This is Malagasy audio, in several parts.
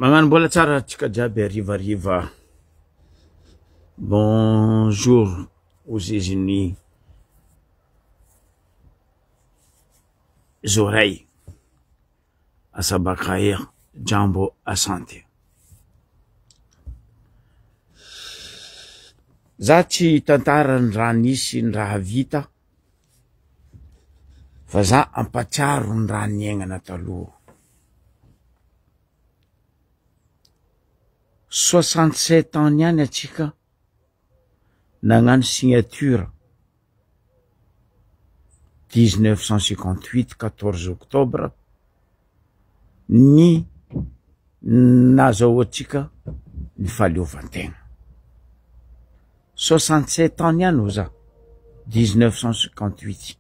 Magnano mbola tsara tsika jiaby arivariva. Bonjour aux États-Unis. Oreilles. Asabakair, Jambo Asante. Za tsy tantara ny raha nisy ny raha vita fa za ampatsiaro ny raha niaignana taloha. 67 ans niany atsika nagnano signature 1958 14 octobre ny nazahoantsika ny fahaleovantegna. 67 ans niany ho za 1958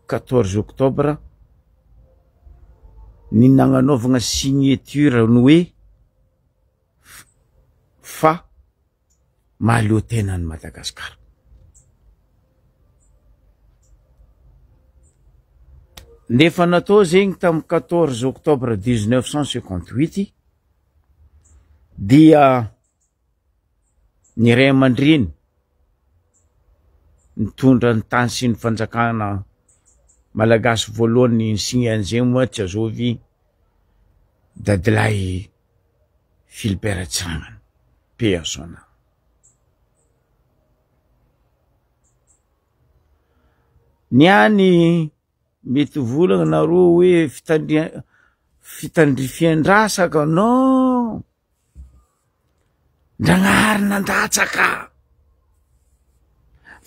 14 octobre ny nagnanaovagna signature ny hoe fa mahaleo tena ny Madagasikara. Nefa natao zegny tam 14 octobre 1958 dia ny ray aman-dreny nitondra ny tany sy ny fanjakana malagasy voalohany ny signy moa tsy azovy Dadilay Philbert Tsirangana Peasona. Niany mety volagna nareo hoe fitandrifiandrasaka non Ndragnahary nandatsaka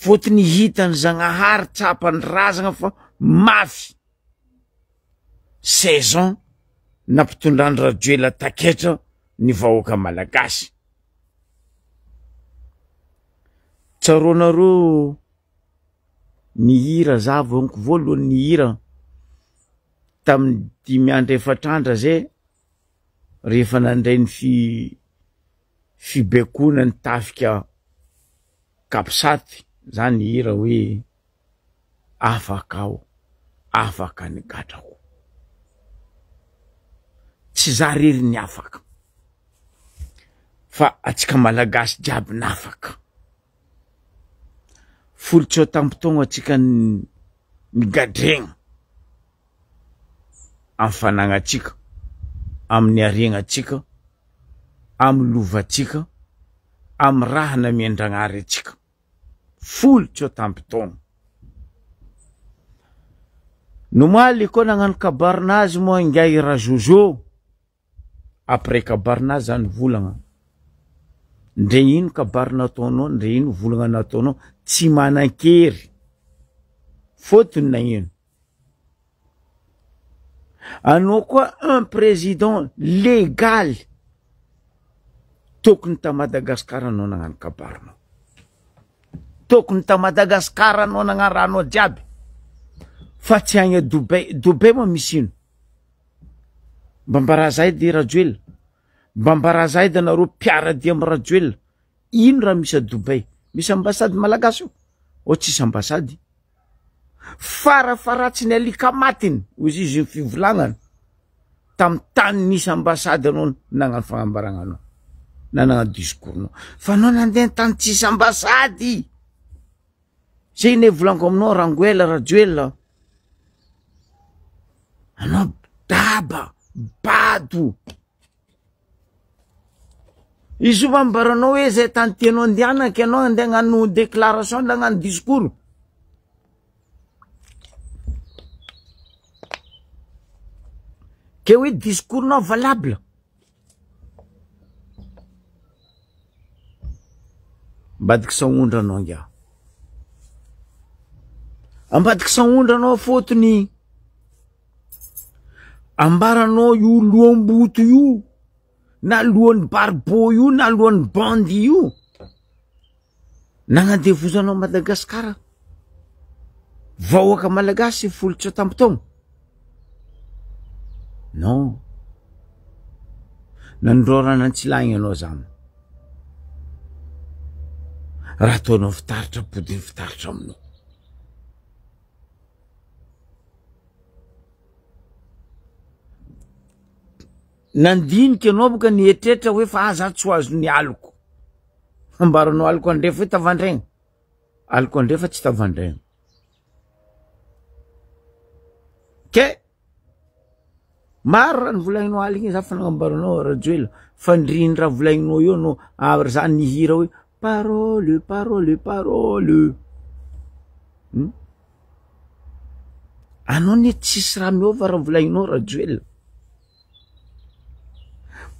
fotony hitany Zagnahary tsapany razagna fa mafy saison nampitondrany Rajoelina taketra ny vahoaka malagasy. Tsaronareo nihira za voniko voalohany nihira tamin'ny 5 andro 4 andra zay rehefa nandray ny fibekona ny tafika Kapsaty za nihira hoe afaka aho afaka ny gadrako. Tsy za rery ny afaka fa atsika malagasy jiaby nafaka. Folotso tampotogno atsika ny gadregna amin'ny fanagnatsika, amin'ny aregnatsika, amin'ny lovatsika, amin'ny raha namian-Dragnahary atsika. Folotso tampotogno. Nomaly koa nagnano kabarinazy moa ingay Rajojo. Après kabarinazy zany volagna. Ndre ino kabarina nataonao, ndre ino volagna nataonao, tsy manan-kery. Fotony na ino. Anao koa un président légal. Tokony ta Madagasikara anao nagnano kabarina. Tokony ta Madagasikara anao nagnano ranao jiaby. Fa tsy agny Dubai. Dubai moa misy ino. Bambarazay de Rajoelina. Bambarazay de nareo piaradia amin'ny Rajoelina. Ino raha misy a Dubai? Misy ambasady malagasy io? O tsisy ambasady? Farafaratsy ny alika matiny. Ozy izy fivolagnana. Tam tany misy ambasady anao nagnano fagnambarana anao. Nagnano discours anao. Fa anao nandeha tany tsisy ambasady. Zay ne volango aminao Rangoela Rajoelina. Anao daba, bado. Izy io mambaranao hoe zay tany tianao andiana ka anao andeha hagnano déclaration na hagnano discours. Ke hoe discours nao valable. Ambadiky saondra anao ngia. Ambadiky saondra anao fotony ambaranao io loamboto io, na loan'ny barbo io, na loan'ny bandi io. Nagnandevozanao Madagasikara. Vahoaka malagasy folotso tampotogno. Non. Nandrorana antsilagny anao zany. Raha ataonao fitaritra podiny fitaritra aminao. nandinika anao boka nietrehitra hoe fa aza tsy ho azo ny aliko. Ambaranao aliko andrefa hoe tavandraigna. Aliko andrefa tsy tavandraigna. Ke maro raha volagninao aligny za fa nagnambaranao Rajoelina fa ndrindra volagninao io no za nihira hoe parole parole parole. Anao ne tsisy raha miova raha volagninao Rajoelina.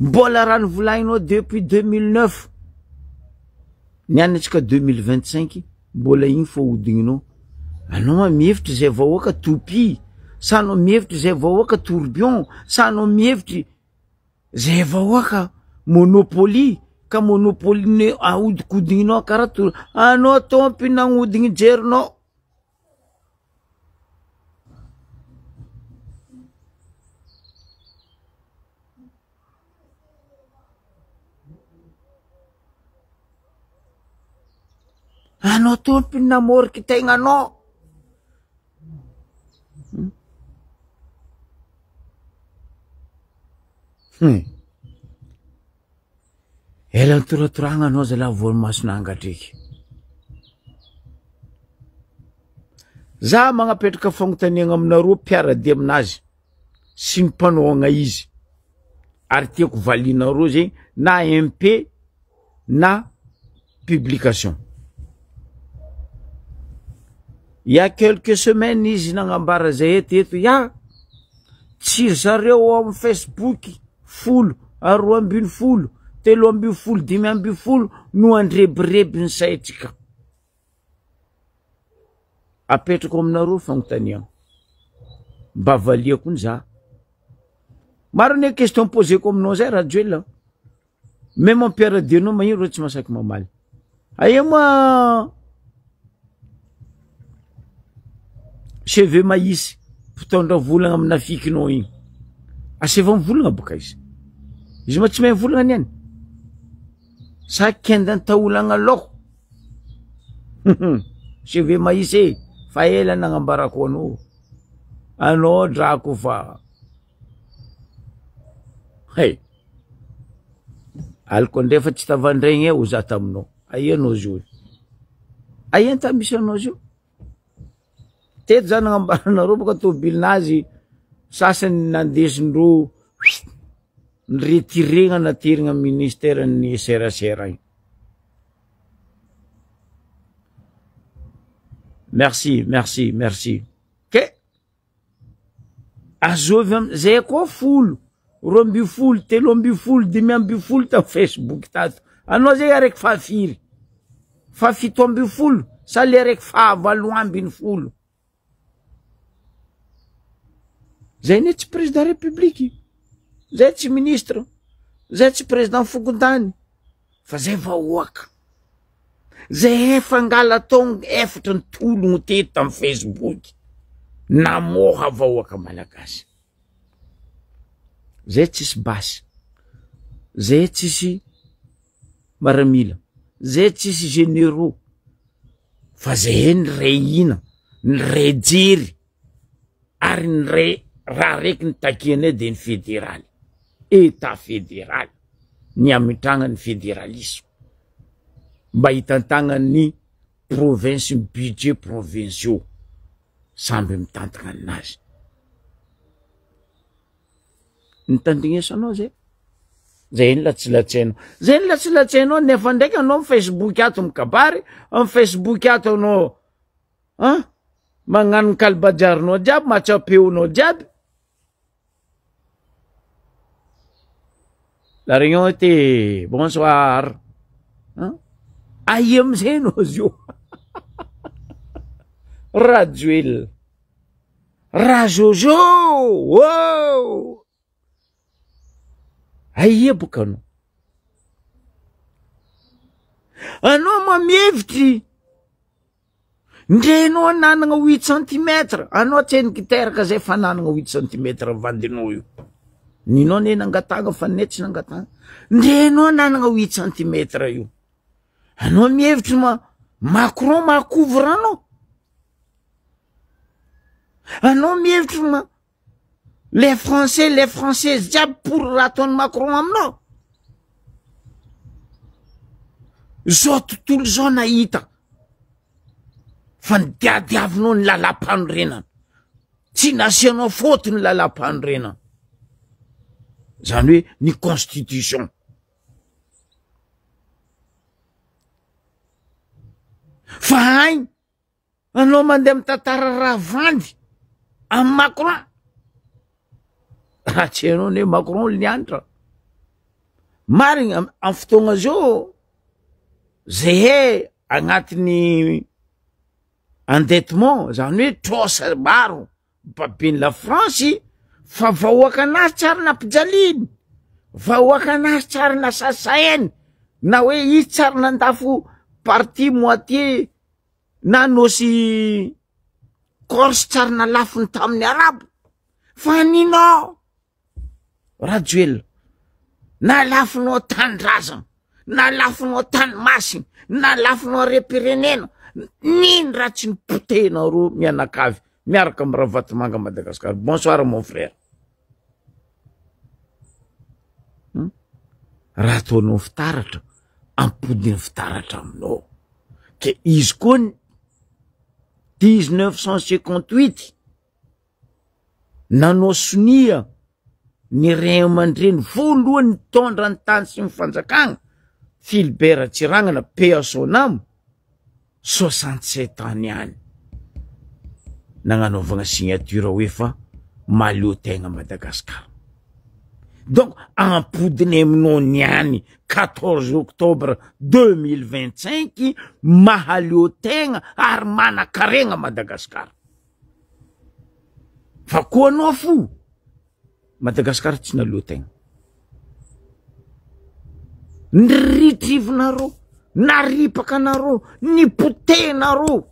Mbola raha volagninao depuis 2009 nianatsika 2025 mbola igny fo hodigninao. Anao mihevitry zay vahoaka toupie, sa anao mihevitry zay vahoaka tourbillon, sa anao mihevitry zay vahoaka monopoly, ka monopoly ne ahodikodinao karaha anao tompy nagnodigny jerinao. Anao tompy namoriky tegnanao. Ela toratoragna anao zala volomasonanga ndreky. Za magnapetraka fagnotaniagna aminareo mpiaradia aminazy sy ny mpanoagna izy. Ary tiako valinareo zegny na MP na publication. Il y a quelques semaines izy nagnambara zay eto ya tsy zareo am Facebook 10, 12, 13, 15 no andrebireby ny saitsika. Apetrako aminareo fagnotaniagna. Mba valiako ny za. Maro ne question poseko aminao zay Rajoelina. Même ampiaradianao magnino reo tsy masaky mamaly. Aia moa cheveux maïs mpitondra volagna amina fikinao igny. Aseva volagna boka izy. Izy ma tsy mahay volagna niany. Sa kendan taolagna loko. Cheveux maïs fa ela nagnambarako anao. Anao drako fa. Hey. Aliko andrefa tsy tavandraigny eo za taminao. Aia anao zio. Aia ta misy anao zio. Teto za nagnambaranareo boka tobilinazy sasany nandesindreo nretirena naterigna ministère ny serasera igny. Merci, merci, merci. Ke azovy zay koa 10, 12, 13, 15 ta Facebook tato. Anao zay araiky fafiry. Fa 17 sa le araiky fa 9. Zay ne tsy président république, zay tsy ministre, zay tsy président fokontany, fa zay vahoaka. Zay efa ngala tong efatra ny tologno teto tam Facebook, namoha vahoaka malagasy. Zay tsisy basy, zay tsisy maramila, zay tsisy généraux, fa zay ny reina, ny rejery, ary ny re raha reky ny takianay de ny fédéral. État fédéral. Ny amitragna ny fédéralisme. Mba hitantagna ny province budget provinciaux. Samby mitantagna anazy. Nitandrignesanao zay. Zay ny latsilatsainao. Zay ny latsilatsainao nefa ndraiky anao Facebook ato mikabary, am Facebook ato anao magnano kalibajarinao jiaby, matsapeonao jiaby. La réunion était bonsoir. Aïe amzay no zio. Rajoelina. Rajojo. Wow. Aïe boka anao. Anao mamevitry. Ndrenao nanagna 8 cm. Anao tseny kiteraka zay fa nanagna 8 cm vandinao io. Ninao ne nangatanga fa ne tsy nangatanga. Ndrenao nanagna 8 cm io. Anao mihevitry Macron makouvre anao. Anao mihevitry les Français jiaby pour raha ataony Macron aminao. Zao tontolo zao nahita fa nidiadiavinao ny lalam-panorenana, tsy nasianao faute ny lalam-panorenana, zany hoe ny constitution. Fa hainy anao mandeha mitantara raha vandy amin'ny Macron, raha tsy hainao ne Macron ny andra marigny amin'ny fotoagna zao zay agnatiny endettement, zany hoe trosa maro babeny la France, fa vahoaka anazy tsary na pijaliany, vahoaka anazy tsary na sasainy, na hoe izy tsary nandafo parti moitié na nosy Corse tsary na lafiny tamin'ny Arabo. Fa ninao Rajoel, na lafinao tandrazana, na lafinao tanomasina, na lafinao repirenena, nino raha tsy nipotehinao mianakavy miaraka amin'ny Ravatomanga Madagasikara. Bonsoir mon frère. Raha ataonao fitaratra, ampodiny fitaratra aminao. Ke izy koa 1958 nanao sonia ny Ray aman-dreny voalohany nitondra ny tany sy ny fanjakana, Philbert Tsirangana, paix à son âme, 67 ans ihany nagnanaovagna signature hoe fa malio tegna Madagasikara. Donc ampodiny aminao niany 14 octobre 2025 mahalio tegna ary manakaregna Madagasikara. Fa koa anao fo Madagasikara tsy nalio tegna. Niritrivinareo, naripakanareo, nipotehinareo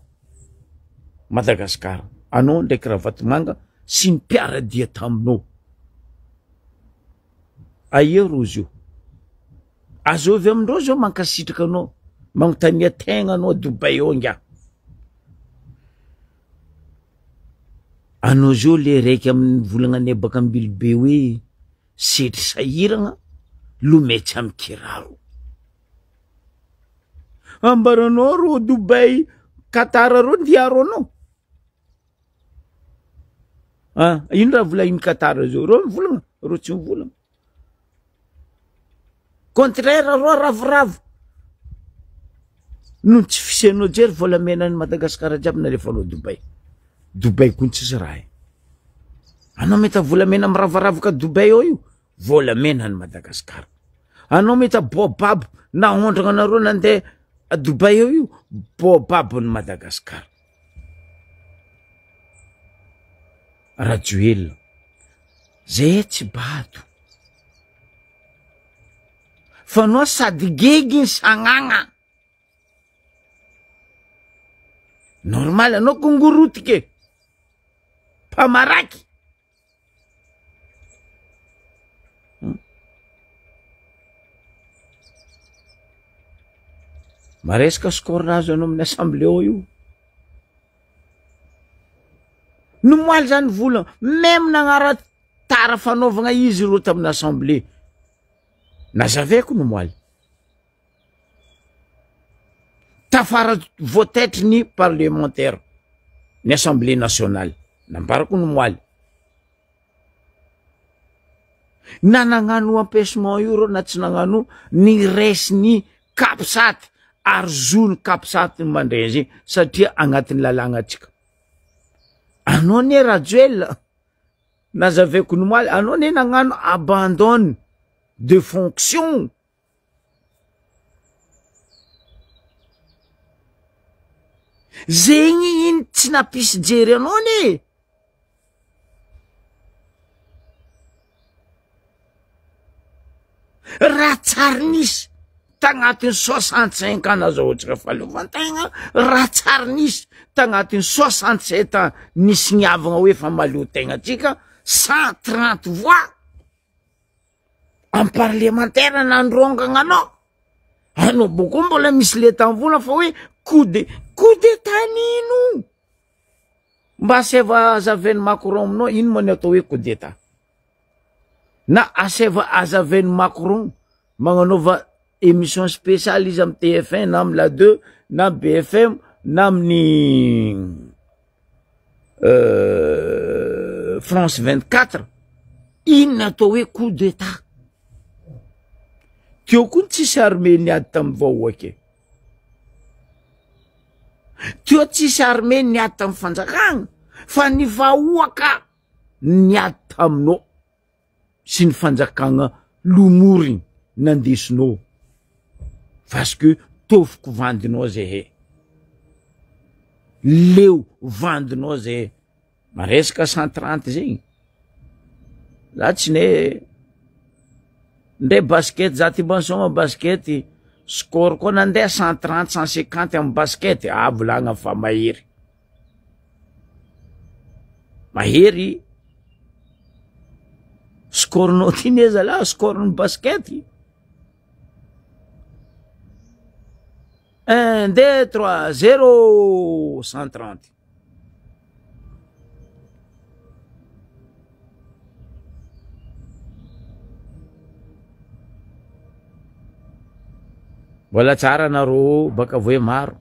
Madagasikara. Anao ndraiky Ravatomanga sy ny mpiaradia taminao. Aia rozy io? Azo avy amindreo zao mankasitraka anao, magnontania tegna anao Dubai ao nga. Anao zao le raiky amin'ny volagna any baka ambilibe hoe setry sahiragna lometsy amy kiraro. Ambaranao ro Dubai, Qatar ro ndiaro anao. Ino raha volagny Qatar zao? Ro mivolagna, ro tsy mivolagna. Contraire ro ravoravo. No tsy fisianao jery volamena ny Madagasikara jiaby nalefanao Dubai. Dubai koa tsisy raha. Anao meta volamena miravaravoka Dubai ao io, volamena ny Madagasikara. Anao meta bobab na hondragna nareo nandeha a Dubai ao io, bobab ny Madagasikara. Rajoel, zay tsy bato. Fa anao sady gegy ny sagnagna. Normal anao kongorotike. Pamaraky. Maresaka score azo anao amin'ny assemblée ao io. Nomoaly zany vola, même nagnara tara fanaovagna izy ro tamin'ny assemblée. Nazaveko nomoaly. Tafara votetry ny parlementaire, ny assemblée nationale. Nambarako nomoaly. Na nagnano empêchement io ro na tsy nagnano ny resy ny kapsaty. Arzony kapsaty ny mandrezy satria agnatin'ny lalagna atsika. Anao ne Rajoel, nazaveko nomoaly, anao ne nagnano abandon de fonction. Zegny iny tsy napisy jery anao ne. Raha tsary nisy tagnatiny 65 ans zao ohatsika fahaleovantegna, raha tsary nisy tagnatiny 67 ans nisy niavagna hoe fa malio-tegna atsika 130 voix en parlementaire nandrongagna anao. Anao boko mbola misy leta mivona fa hoe coup d'état nino? Mba seva zaven'ny Macron aminao, ino mo ny atao hoe coup d'état? na aseva azaven Macron magnanova émission spéciale izy am TF1 na am la 2 na BFM na amin'ny France 24 inona atao hoe coup d'état teo koa tsisy armée niady tamin'ny vahoaka teo tsisy armée niady tamin'ny fanjakagna fa ny vahoaka niady taminao sy ny fanjakagna lomoriny nandesinao parce que tofoko vandinao zay leo vandinao zay maresaka 130 zegny la tsy ndre basket za ty bansoma basket score koa nandeha 130 150 am basket volagna fa mahery score no ty neza la score ny basket 1 2 3 0 130 Wala tsara naro baka voe maro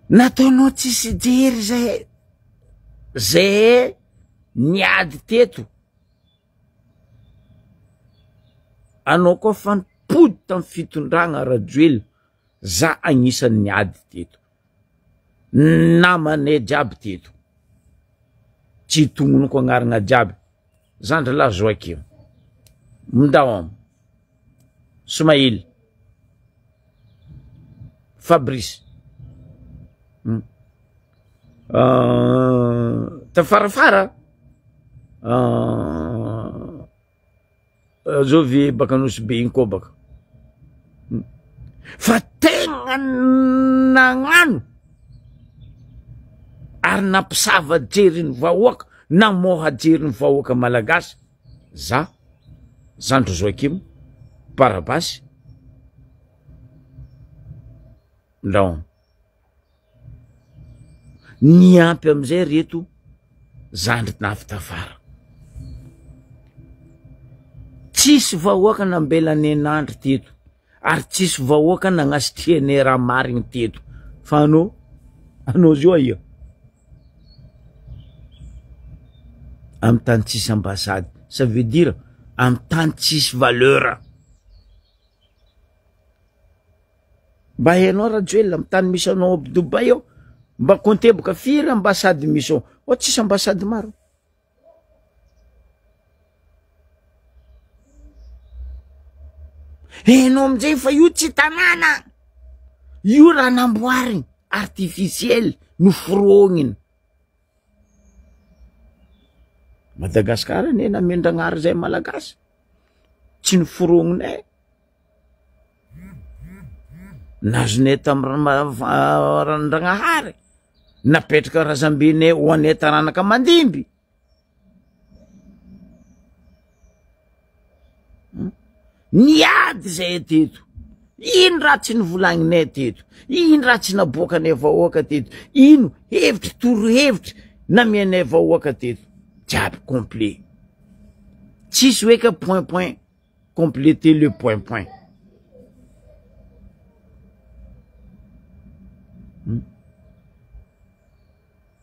nataonao tsisy jery zay niady teto anao koa fanipody tamy fitondragna rajoely za agnisan'ny niady teto namanay jiaby teto tsy tongono ko agnaragna jiaby zandra la Joakim Mdaom Soumaïl Fabrice tafarafara zovy baka nosy be igny koa baka fa tegna nagnano ary nampisava jeriny vahoaka namoha jeriny vahoaka malagasy za Zandro Joakim Barabasy Ndaom niampy amizay reto zandry nafitafara tsisy vahoaka nambelany enandry teto ary tsisy vahoaka nagnasitriany raha marigny teto fa anao zio aia amy tany tsisy ambassade ça veut dire amy tany tsisy valeur mba hainao rajoely amy tany misy anao aby Dubai ao mba konteboka firy ambassade misy ao o tsisy ambassade maro hainao amizay fa io tsy tanàna io raha namboariny artificiel noforogniny Madagasikara ne namendragnary zay malagasy tsy noforogniny nazonay tamy randragnahary napetraka razambinay ho anay taranaka mandimby niady zay teto ino raha tsy nivolagninay teto ino raha tsy naboakanay vahoaka teto ino hevitry toro hevitry namianay vahoaka teto jiaby complet tsisy hoe ka point compléter le point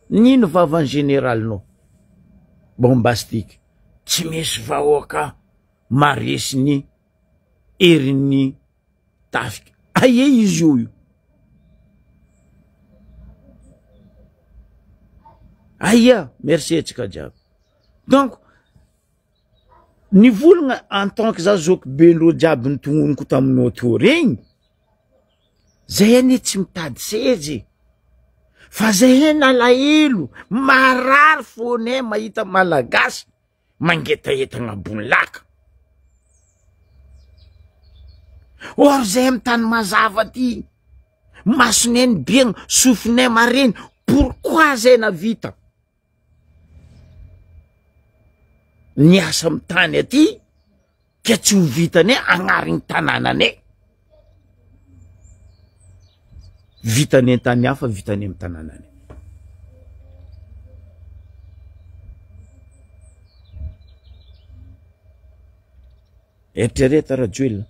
nino vavan général no bombastique tsy misy vahoaka maresiny eriny tafika aie izy io aia merci atsika jiaby donc nivolagna en tant que za zoky bendro jiaby nitongonoko taminao teo regny zay ane tsy mitady sezy fa zay nalahelo marary fonay mahita malagasy mangetahetagna ambony laka or zay amy tany mazava ty masonay ny biegna sofinay mareny pourquoi zay navita niasa amy tany aty ka tsy ho vitanay agnariny tanànanay vitany tany hafa vitany amy tanànanay Eritrereto Rajoelina.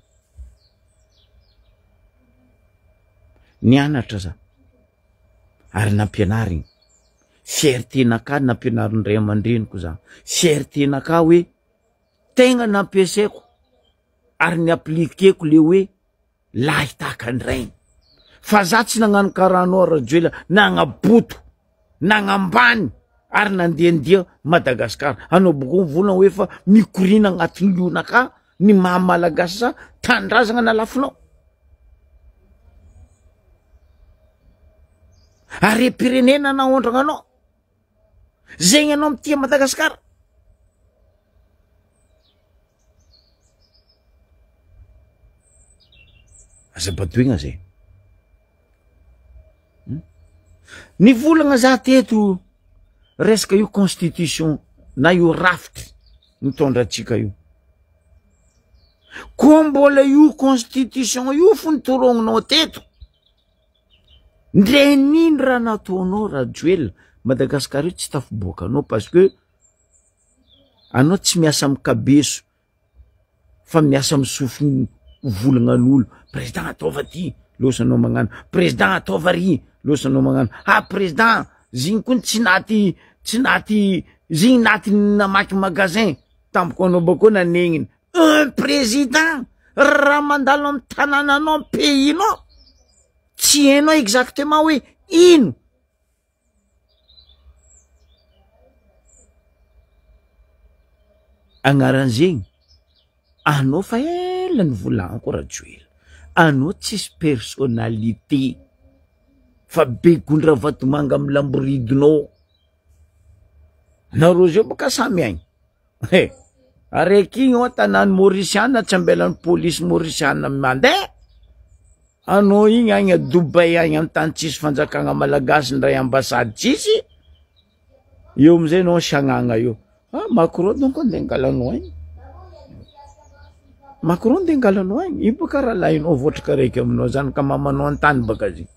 Nianatra za. Ary nampianariny. Fiertenaka nampianarin' ray aman-dreniko za. Fiertenaka hoe tegna nampiasaiko ary niaplikeko le hoe lahy tahaka andrainy. Fa za tsy nagnano karaha anao Rajoelina, nagnaboto, nagnambany ary nandehandeha Madagasikara. Anao boko volana hoe fa mikorina agnatin'ny lonaka ny maha malagasy za tandrazagna nalafinao. Ary pirenena naondragna anao. Zegny anao mitia Madagasikara. Azabadoigna zay. Ny volagna za teto resaka io constitution na io rafitry mitondra atsika io. Ko mbola io constitution io fo nitorognonao teto. Ndre niny raha nataonao Rajoelina, Madagasikara io tsy tafiboakanao parce que anao tsy miasa mikabeso fa miasa misofiny volagnan'olo. Président ataova ty, losanao magnano. Président ataova ry, losanao magnano. Ah président, zigny koa tsy naty zigny naty namaky magasin tampoka anao bako nanegniny. Un président raha mandalo amin'ny tanànanao amin'ny pays-nao tsy hainao exactement hoe ino. Agnaran'zegny anao fa ela ny volagniko Rajoelina. Anao tsisy personnalité fa be gondra vatomanga amin'ny lamboridinao. Nareo zao boka samy agny. Araiky igny tanàny Mauritiana tsy ambelan'ny polisy Mauritiana mandeha. Anao igny agny a Dubai agny amin'ny tany tsisy fanjakagna malagasy ndray ambasady tsisy. Eo amizay anao sagnagna eo. Ah Macron donc andeha angalanao agny. Macron andeha angalanao agny. Io boka raha lahinao votraka raiky aminao zany ka mamanao an-tany baka zay.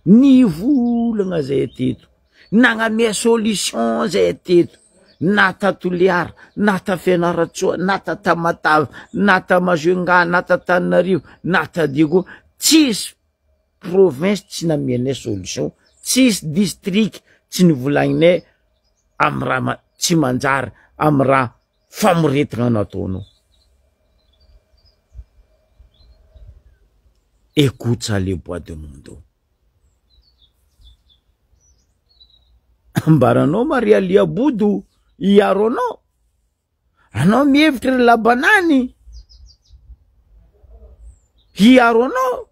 Ny volagna zay teto, nagnamea solution zay teto, na ta Toliara, na ta Fianaratsoa, na ta Tamatave, na ta Majunga, na ta Tananarivo, na ta Diego, tsisy province tsy namenay solution, tsisy district tsy nivolagninay amy raha tsy manjary amy raha famoretigna nataonao. Écoute ça les bois de monde. Ambaranao Maria Liabodo iaro anao. Anao mihevitra Labanany iaro anao.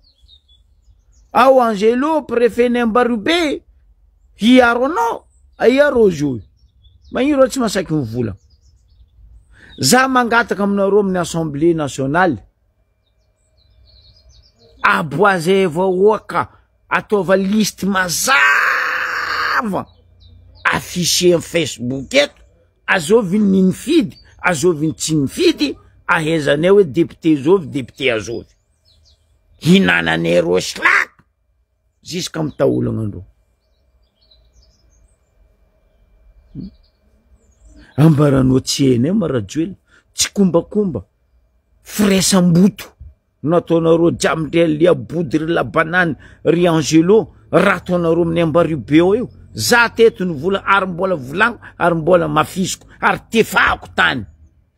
Ao Angelo préfet Nembarobe iaro anao. Aiaro zo. Magniro tsy masaky mivola. Za mangataka aminareo amin'ny Assemblée nationale. Aboaze vahoaka ataova liste mazava. Affiché en Facebook eto, azovy ny mifidy, azovy ny tsy mifidy, ahezanay hoe député zovy, député azovy. Hinananay ro slak, jusqu'à mitaolagna andro. Ambaranao tsy hainay ma Rajoelina, tsy kombakomba, firaisamboto, nataonareo Jamdel Liabodo ry Labanany, ry Angelo, raha ataonareo amin'ny Ambaribe eo. Za teto ny vola ary mbola volagno ary mbola mafisiko ary tefako tany.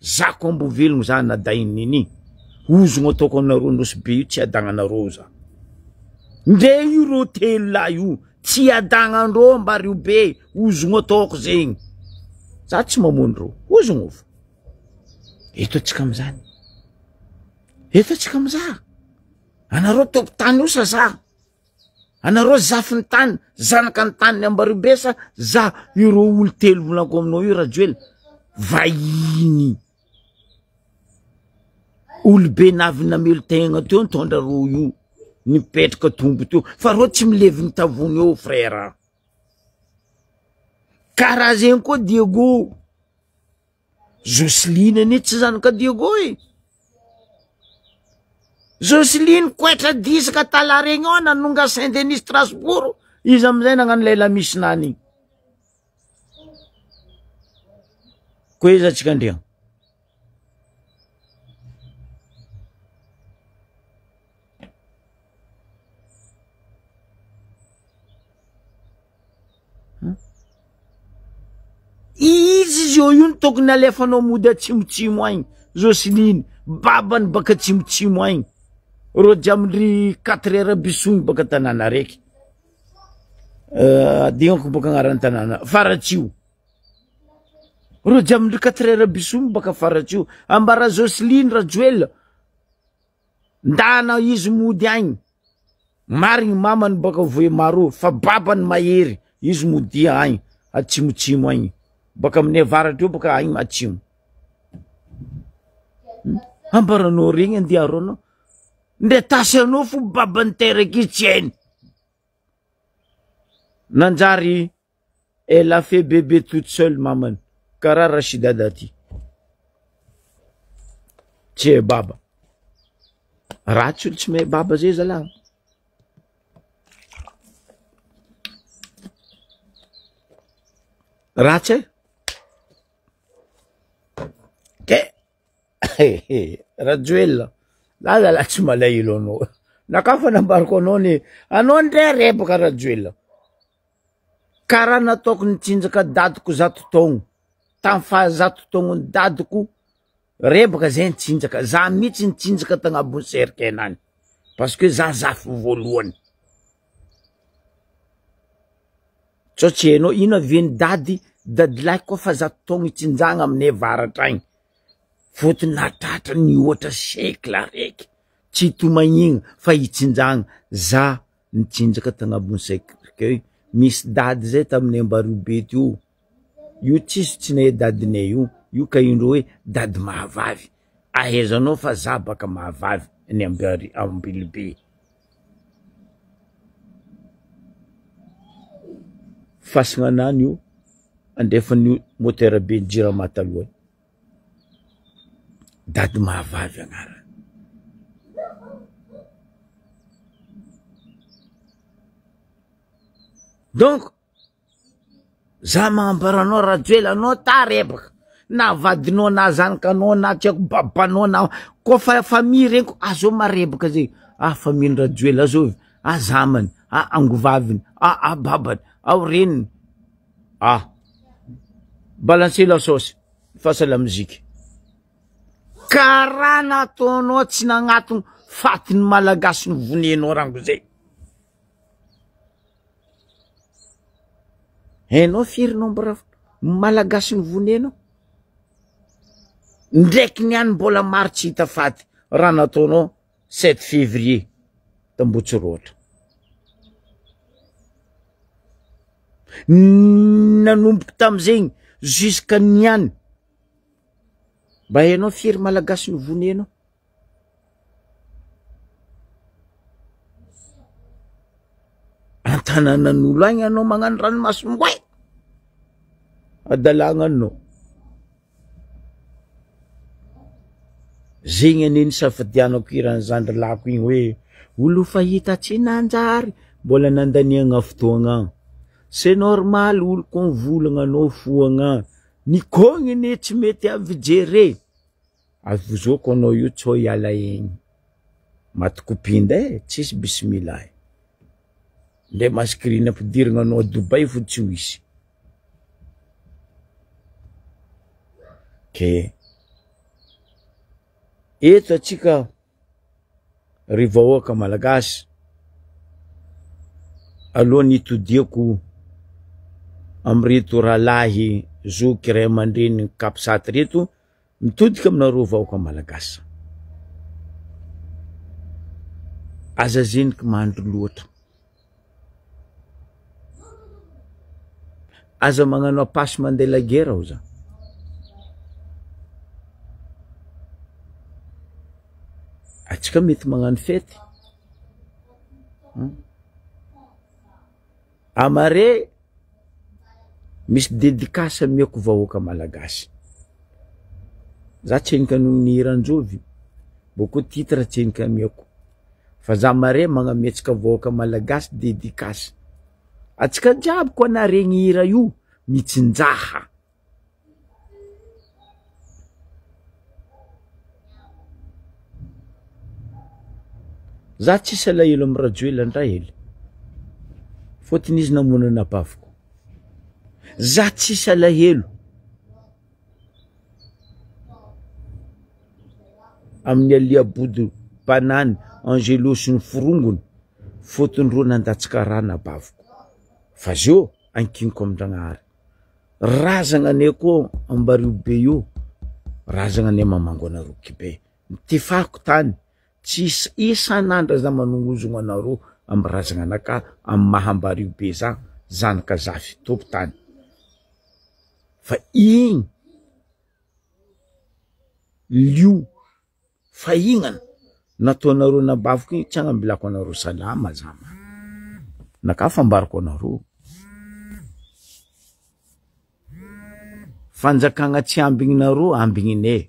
Za ko mbo velogno za nadainy nini. Ozogno ataoko aminareo Nosy-be io tsy adagnanareo za. Nde io ro telo la io tsy adagnandreo Ambaribe, ozogno ataoko zegny. Za tsy mamono reo, ozogno fa. Eto atsika amizany. Eto atsika amizany. Anareo topo tany io sa za. Anareo zafiny tany, zanaka ny tany Ambaribe sa za iro olo telo volako aminao io Rajoelina. Vahiny. Olo be navy namelo tegna teo nitondra ro io. Nipetraka tombo teo. Fa ro tsy milevy ny tavony eo frère. Karaha zegny koa Diego. Jocelyne any tsy zanaka Diego e. Jocelyne koetra disaka tala regny ao nanonga Saint-Denis Strasbourg izy amizay nagnano lela misy nany koa izy atsika andriagna izy io io tokony alefanao mody atsimotsimo agny Joseline babany baka atsimotsimo agny ro jamindry 4 heures bisogny baka tanàna raiky dignako baka agnarany tanàna Faratsio ro jamindry 4 heures bisogny baka Faratsio ambara Joseline Rajoel ndana izy mody agny marigny mamany baka Voemaro fa babany mahery izy mody agny atsimotsimo agny baka aminay avaratra io baka agny atsimo ambaranao regny andiaronao ndre tasanao fo babany teraka tsy hainy nanjary elle a fait bébé toute seule mamany karaha Rachida Dati tsy hay baba ratsy olo tsy mahay baba zay zalahy ratsy Rajoel la tsy malahelo anao nakafa nambariko anao ni anao ndray rebaka Rajoel karaha nataoko nitsinjaka dadiko 100 taogno tamy fa 100 taogno ny dadiko rebaka zay nitsinjaka za mihitsy nitsinjaka tagnabony cercle enany parce que za zafy voalohany so tsy hainao ino aveny dadilahy koa fa 100 taogno itsinjagna aminay varatra agny fotony natratra ny ohatra siècle raiky tsy tomagnigna fa itsinjagna za nitsinjaka tagnabony cercle misy dady zay taminay Ambarobeto io tsisy tsy nahay dadinay io ka indro hoe dady mahavavy ahaizanao fa za baka mahavavy ny Ambilibe fasinganany io andefany moteur be Jiramata aloha dady mahavavy agnarany donc za magnamparanao Rajoel anao ta rebaka na vadinao na zanakanao na tsy haiko babanao na koa fa famille regny azao marebaka zay famille Rajoel azao zamany angovaviny babany reniny balancer la sauce face à la musique karaha nataonao tsy nagnatony fatiny malagasy ny vonenao rango zay hainao firinao mbara malagasy ny vonenao ndraiky niany mbola maro tsy hita faty raha nataonao 7 février Tambotsirôtra nanomboky tamizegny jusqu'à niany mba hainao firy malagasy ny vonenao antananan'olo agny anao magnano ranomasimboay adalagnanao zegny aneny safadianako irany zandry lako igny hoe olo fahita tsy nanjary mbola nandaniagna fotoagna c'est normal olo ko mivolagna anao foagna nikogniny tsy mety avy jere avozoko anao io tsao hiala egny matikopinda tsisy bismillah ndre maskrina ampidiragna anao Dubai fo tsy ho isy ke eto atsika rivahoaka malagasy aloha nitodiako amreto rahalahy zoky ray aman-dreny kapisaty reto mitodika aminareo vahoaka malagasy aza zeniky mandro loatra aza magnano apasy mandeha la guerre aho za atsika mety magnano fety amare misy dédicace amiako vahoaka malagasy za tsy henika nohon'ny Iranjovy boko titre tsy henika amiako fa za mare magnametsika vahoaka malagasy dédicace atsika jiaby koa na regny hira io mitsinjaha. Za tsisy alahelo amy radio ndray hely fôtiny izy namonana baviko. Za tsisy alahelo amin'ny Aliabody Banany, Angelo sy ny Forongony fôtiny ro nandatsika rana baviko. Fa zio ankiniko amin-Dragnahary. Razagna ne ko Ambaribe io, razagna ne mamango anareo Kibe. Tifako tany tsisy isan'andra za manongozogno anareo amy razagna anaka amy Mahambaribe za zanaka za fitopy tany. Fa igny lio fahignana nataonareo nabaviko igny tsy agnambilako anareo salama zama. Nakafambariko anareo. Fanjakagna tsy ambigninareo ambigninay.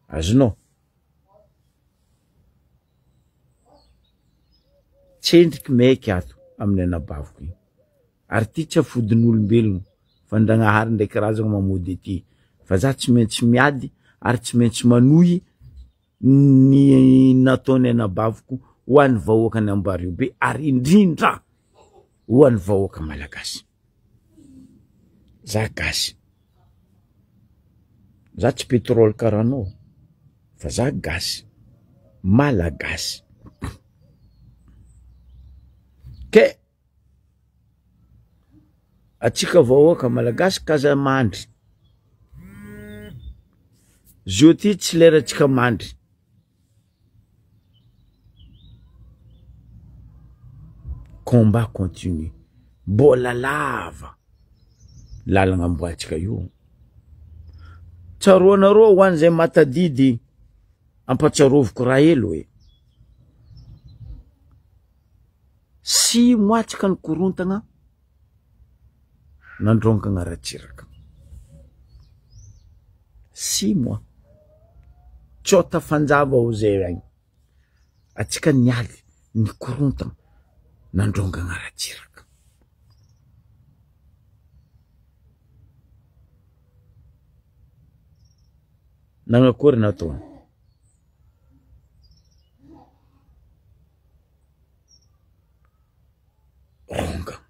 Azonao. Tsendriky maiky ato amin'ny anabaviko igny. Ary ty tsy afodin'olombelogno fa Ndragnahary ndraiky razagna mamody ity. Fa za tsy maintsy miady ary tsy maintsy manohy ny nataony anabaviko ho an'ny vahoaka any Ambaribe ary indrindra ho an'ny vahoaka malagasy. Za gasy. Za tsy pétrole karanao fa za gasy malagasy. Ke atsika vahoaka malagasy kaza mandry. Zio ty tsy lera tsika mandry. Combat continue. Bola lava. Lalagna amboatsika io. Tsaroanareo ho an'izay matadidy ampatsaroviko raha hely hoe. 6 mois tsika nikorontagna nandrongagna Ratsiraka. 6 mois. Tsota fanjava ho zay agny. Atsika nialy nikorontagna nandrongagna Ratsiraka. Nagnakory natao. Ronga.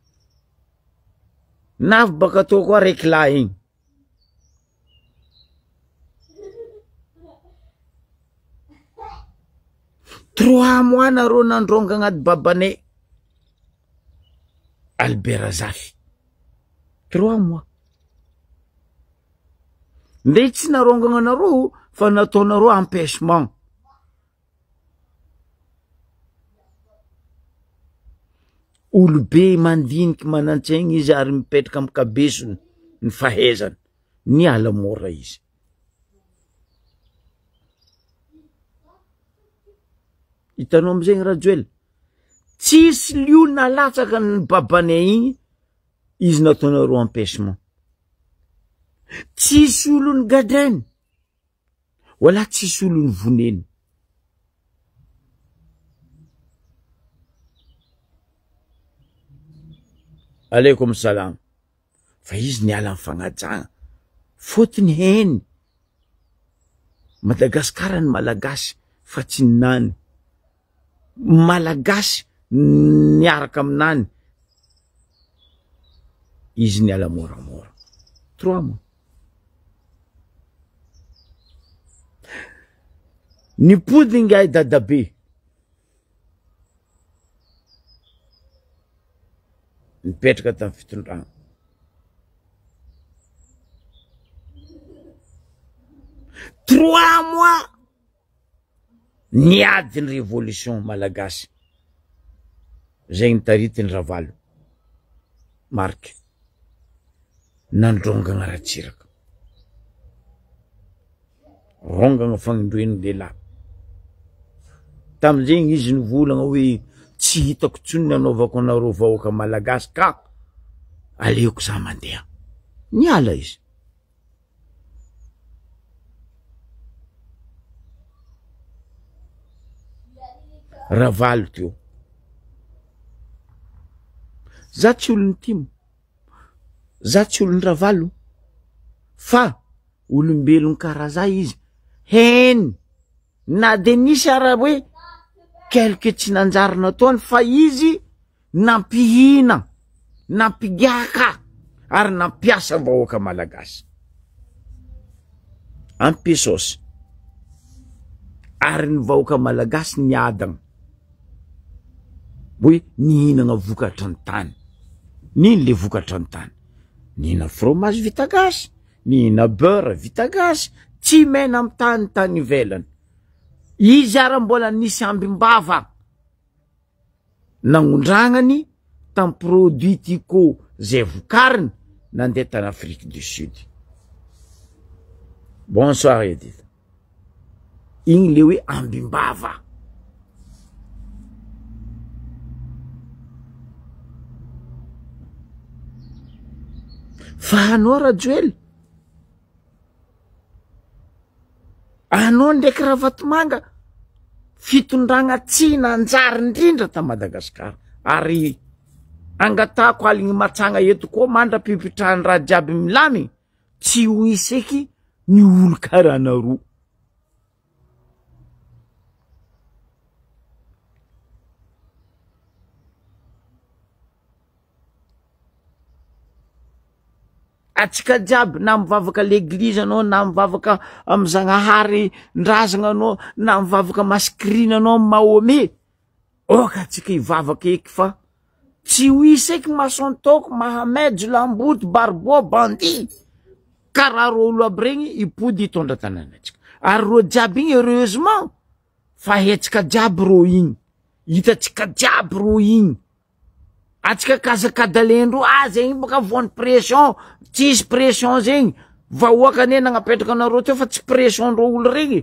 Navy baka tô koa raiky lahy igny. Trois mois nareo nandronga agnaty babanay Albert Zafy. 3 mois. Ndre tsy narongagna anareo fa nataonareo empêchement. Olobe mandiniky manantsaigny izy ary mipetraka amy kabesony ny fahaizany. Niala mora izy. Hitanao amizay gny Rajoel. Tsisy lio nalatsaka ny babanay igny izy nataonareo empêchement. Tsisy olo ny gadrainy. Wala tsisy olo ny voneny. Aleikum salam. Fa izy niala amy fagnajagna. Fôtiny heny. Madagasikara ny malagasy fa tsy ninany. Malagasy niaraka aminany. Izy niala moramora. 3 mois. Nipody ngay dadabe. Nipetraka tamy fitondragna. Trois mois. Niady ny révolution malagasy. Zay nitarity ny Ravalo. Marky. Nandrongagna Ratsiraka. Rongagna fagnindroeny lehilahy. Tamizay izy nivolagna hoe tsy hitako tsony nanaovako anareo vahoaka malagasy ka aleoko za mandeha. Niala izy. Ravalo teo. za tsy olony timo, za tsy olony ravalo, fa olombelon karaza izy. Heny na de nisy ara hoe quelque tsy nanjary nataony fa izy nampihina, nampigaka ary nampiasa vahoaka malagasy. Ampisaosy ary ny vahoaka malagasy niadagna hoe nihinagna vokatra ny tany. Nino le vokatra ny tany? Nihina fromage vita gasy, nihina beurre vita gasy, tsy mena amy tany ivelany. Izy ara mbola nisy ambimbava nangondragnany tam produit tico zay vokariny nandeha tany Afrique du Sud. Bonsoir Edith. Igny le hoe ambimbava. Fa anao Rajoely, anao ndraiky Ravatomanga, fitondragna tsy nanjary indrindra ta Madagasikara. Ary angatako aligny matsanga eto koa mandra-pipitrahany raha jiaby milamy, tsy ho iseky ny olo karaha anareo. Atsika jiaby na mivavaka l'église anao, na mivavaka amy Zagnahary ndrazagna anao, na mivavaka maskrina anao amy Mahomé, oka atsika hivavaka eky fa tsy ho iseky Mason Toko, Mahamed, Julamboto, Barbo, Bandi, karaha ro olo aby regny ipody hitondra tanànatsika. Ary ro jiaby igny heureusement fa hetsika jiaby ro igny, hitatsika jiaby ro igny. Atsika kazakadalendro zegny boka voany pression, tsisy pression zegny, vahoaka ane nagnapetraka anareo teo fa tsy pression ro olo regny.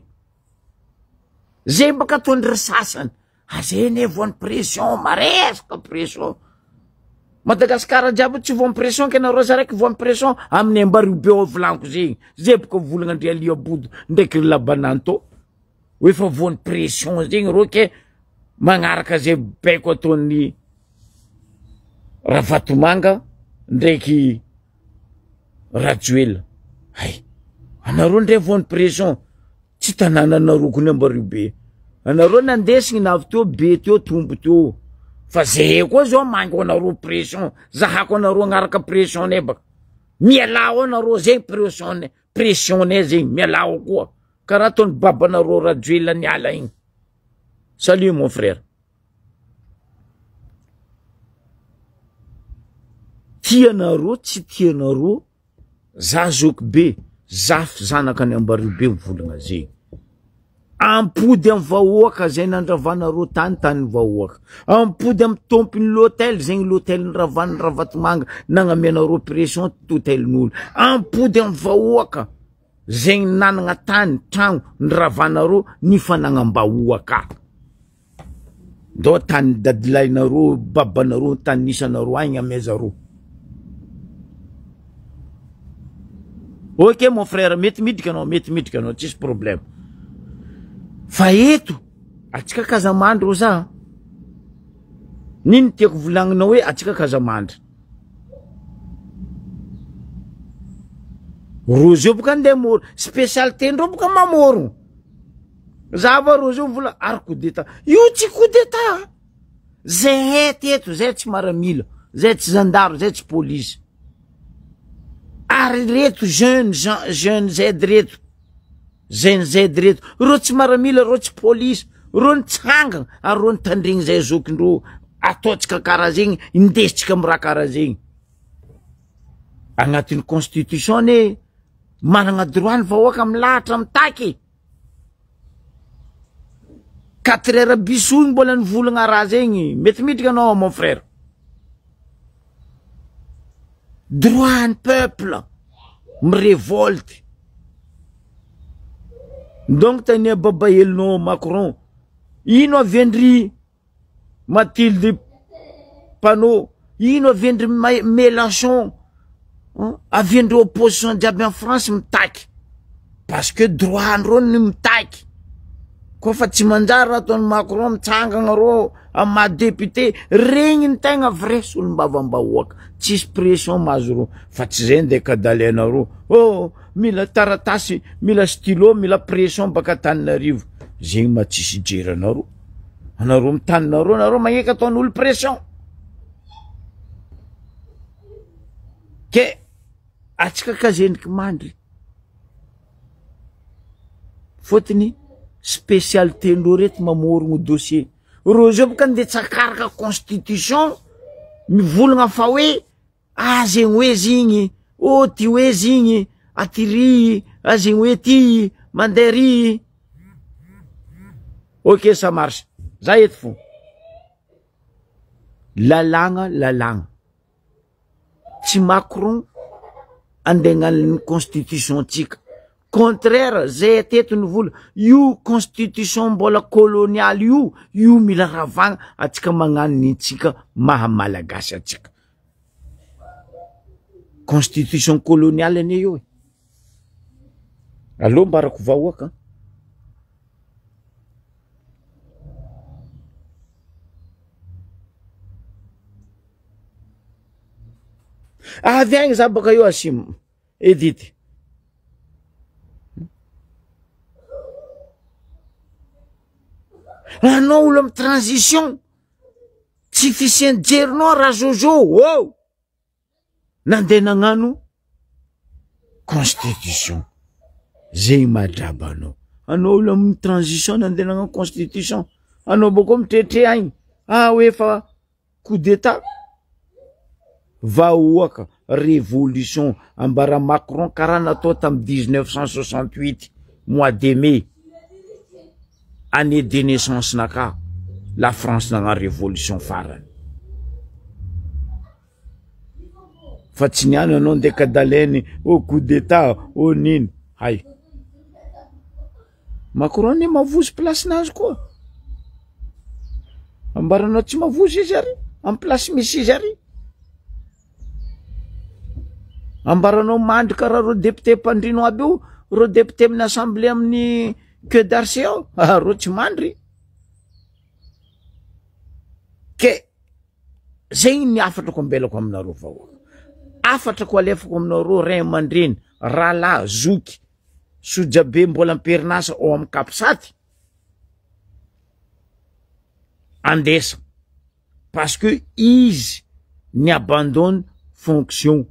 Zegny boka tondry sasany, zegny voany pression, maresaka pression. Madagasikara jiaby tsy voany pression, ke nareo zaraiky voany pression amin'ny Ambaribe ao volaniko zegny. Zay boka volagna Andria Liabodo ndraiky Labananto, hoe fa voany pression zegny ro ke magnaraka zay baiko ataony Ravatomanga ndraiky Rajoely. Hay, anareo ndray voany pression, tsy tanàna anareo kony Ambaribe. Anareo nandesigny navy teo, be teo, tombo teo. Fa zay koa zao mango anareo pression, zahako anareo agnaraka pression ne baka. Mialao anareo zegny pression ne zegny, mialao koa. Karaha tony babanareo Rajoely niala igny. Salut mon frère. Tianareo tsy tianareo, za zoky be, zafy zanaka any Ambaribe mivolagna zegny. Ampody amy vahoaka zay nandravanareo tany vahoaka. Ampody amy tompiny l'hôtel, zegny l'hôtel nravany Ravatomanga nagnamenareo pression t'hôtelin'olo. Ampody amy vahoaka zegny nanagna tany, tragno nravanareo nifanagam-bahoaka. Ndo tany dadilainareo, babanareo, tany nisanareo agny amezareo. Ok mon frère, mety midika anao, tsisy problème. Fa eto, atsika Kazamandry ro za. Nino tiako volagninao hoe atsika Kazamandry? Rozo boka nde moro, spécialité ndro boka mamoro. Zava rozo vola ary coup d'état. Io tsy coup d'état. Zay eto, zay tsy maramila, zay tsy zandaro, zay tsy police. Ary reto jeune Z reto, jeune Z reto, ro tsy maramila, ro tsy police, ro nitsangana, ary ro nitandregny zay zokindro ataotsika karaha zegny, indesitsika amy raha karaha zegny. Agnatin'ny constitution ne managna droit ny vahoaka milahatra mitaky. 4 heures biso mbola nivolagna raha zegny, mety midika anao mon frère. Droit ny peuple mirevolte. Donc tania baba helinao Macron, ino avendry Mathilde Panot, ino avendry Mélenchon, avendry opposition jiaby en France mitaky, parce que droit andro ny mitaky. Koa fa tsy manjary ataony Macron mitsangana ro ama député regny ny tegna vrai solom-bavambahoaka tsisy pression mahazo ro fa tsy zay ndeha kadalainareo oh mila taratasy mila stylo mila pression baka Tananarivo zegny ma tsisy jeranareo anareo mitanonareo nareo magneky ataon'olo pression ke atsika kazeniky mandry fotony spécialité ndreo reto mamorogno dossier ro zao boka nde tsakaraka constitution mivolagna fa hoe zegny hoe zigny oh ty hoe zigny aty ry zegny hoe ty mandeha ry ok ça marche za eto fo lalagna tsy Macron andegnan'ny constitution tsika contraire zay atetiny vola io constitution mbola colonial io mila ravagna atsika magnano ny tsika maha malagasy atsika constitution coloniale ane io alo mbarako vahoaka avy agny za baka io asimo Edith anao olo amy transition tsy fisien jerinao raha Jojo oh nandeha nagnano constitution zay madraba anao olo amy transition nandeha nagnano constitution anao boko mitretre agny hoe fa coup d'état vahoaka révolution ambara Macron karaha natao tamy 1968 mois de mai année de naissance naka la France nagna révolution farany fa tsy niany anao ndeha kadalainy coup d'état nino hay Macron ne mavozy place nazy koa ambaranao tsy mavozy izy ary amy place misy izy ary ambaranao mandry karaha ro député mpandrino aby io ro député amin'ny assemblée amin'ny que d'Arcy ao ro tsy mandry ke zegny ny afatrako ambelako aminareo vahoaka afatrako alefako aminareo ray aman-dreny ralahy zoky sojabe mbola amperinasa ao amy Kapisaty andesa parce que izy ny abandonne fonction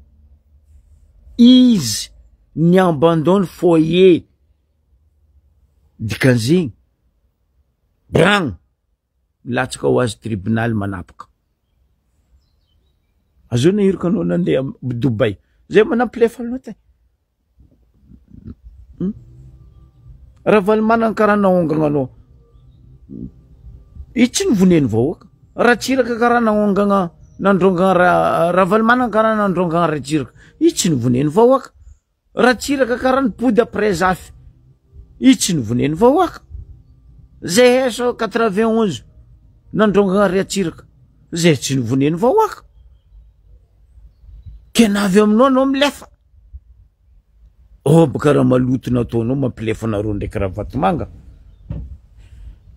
izy ny abandonne foyer dikan'zegny bragno latsaka ho azy tribunal manapaka azo nahirika anao nandeha Dubai zay manampilefanao tay raha valimana karaha naongagna anao itsy ny voneny vahoaka raha tsiraka karaha naongagna nandrongagna raha valimana karaha nandrongagna raha tsiraka itsy ny voneny vahoaka raha tsiraka karaha ny pody après zafy itsy ny voneny vahoaka zay eso 91 nandrongagna raha tsiraka zay tsy ny voneny vahoaka ke navy aminao anao milefa boka raha maloto nataonao mampilefa nareo ndraiky raha vatomanga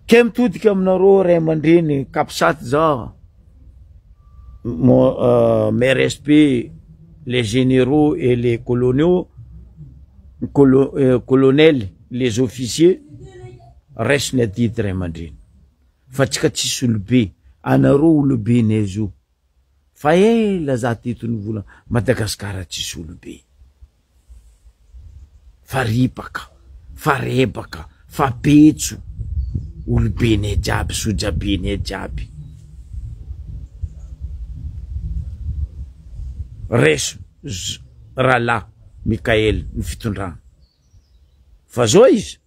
ke mitodika aminareo ray aman-dreny Kapisaty za mes respects les généraux et les colonels les officiers resy ny adidy ray aman-dreny fa tsika tsisy olobe anareo olobe nezy io fa ela za tetony vola Madagasikara tsisy olobe fa ripaka fa rebaka fa petso olobe ne jiaby sojabe ne jiaby reso ralahy Mikael ny fitondrana fa zao izy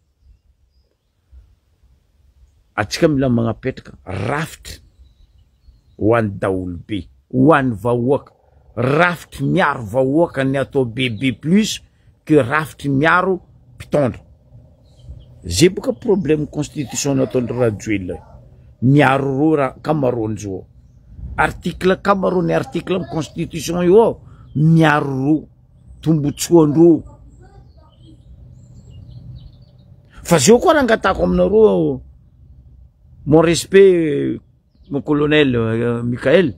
atsika mila magnapetraka rafitry ho an'ny daolobe ho an'ny vahoaka rafitry miaro vahoaka ny atao bebe plus que rafitry miaro mpitondra zay boka problème constitution nataondro rajoel miaro ro raha kamarony zao article kamarony article amy constitution io miaro ro tombotsoandro fa zao koa raha angatako aminareo mon respect mon colonel Mikael,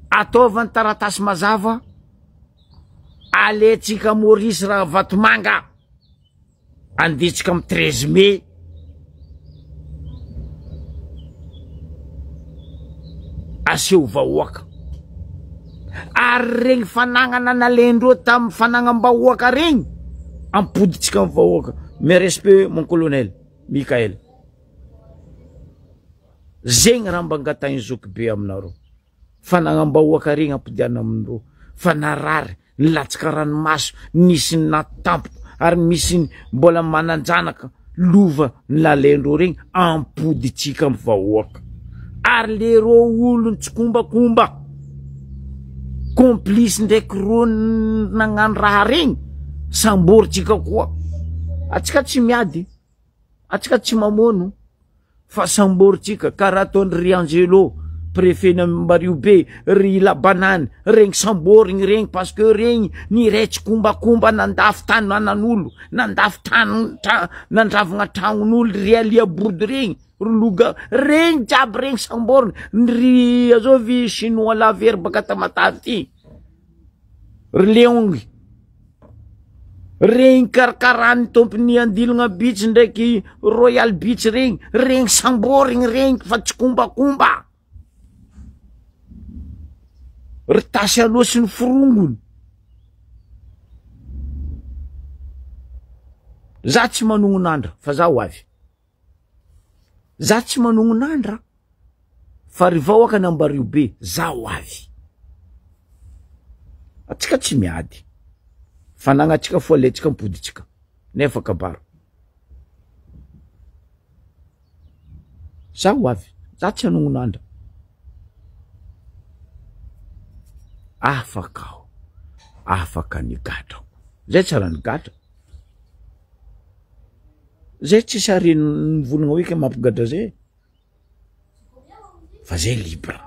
ataovany taratasy mazava, aletsika Maurice raha Vatomanga, anditsika am 13 mai, aseho vahoaka. Ary regny fanagnana nalendreo tam fanagnam-bahoaka regny, ampoditsika am vahoaka. Mais respect mon colonel Mikael. Zegny raha mba angatainy zoky be aminareo. Fanagnam-bahoaka regny ampodiana aminareo. Fa narary, nilatsaka ranomaso, nisy natampoka, ary misy mbola mananjanaka lova nalendreo regny, ampoditsika am vahoaka. Ary le ro olo tsikombakomba, complice ndraiky ro nagnano raha regny, samboritsika koa. Atsika tsy miady, atsika tsy mamono, fa samboritsika karaha ataony ry Angelo, préfet na Mariobe, ry Labanany, regny samborigny regny, parce que regny niray tsikombakomba nandafy tany nanan'olo, nandafy tany nandravagna tragnon'olo, ry Aliabody regny, ry Loga regny jiaby regny samborigny, ry azovy chinois lavery baka Tamatavy ty, ry Leongy regny karakarany tompony Andilagna Beach ndraiky Royal Beach regny samborigny regny fa tsikombakomba. Ry Tasy Aloha sy ny Forongony, za tsy manognon'andra fa za ho avy. Za tsy manognon'andra fa ry vahoaka n'Ambariobe za ho avy. Atsika tsy miady, fanagnatsika fo aletsika mpoditsika nefa kabaro. Za ho avy, za tsy hanognon'andra. Afaka afaka nigatra, zay tsara nigatra. Zay tsy sary nivolagna hoe ke mampigadra zay, fa zay libre.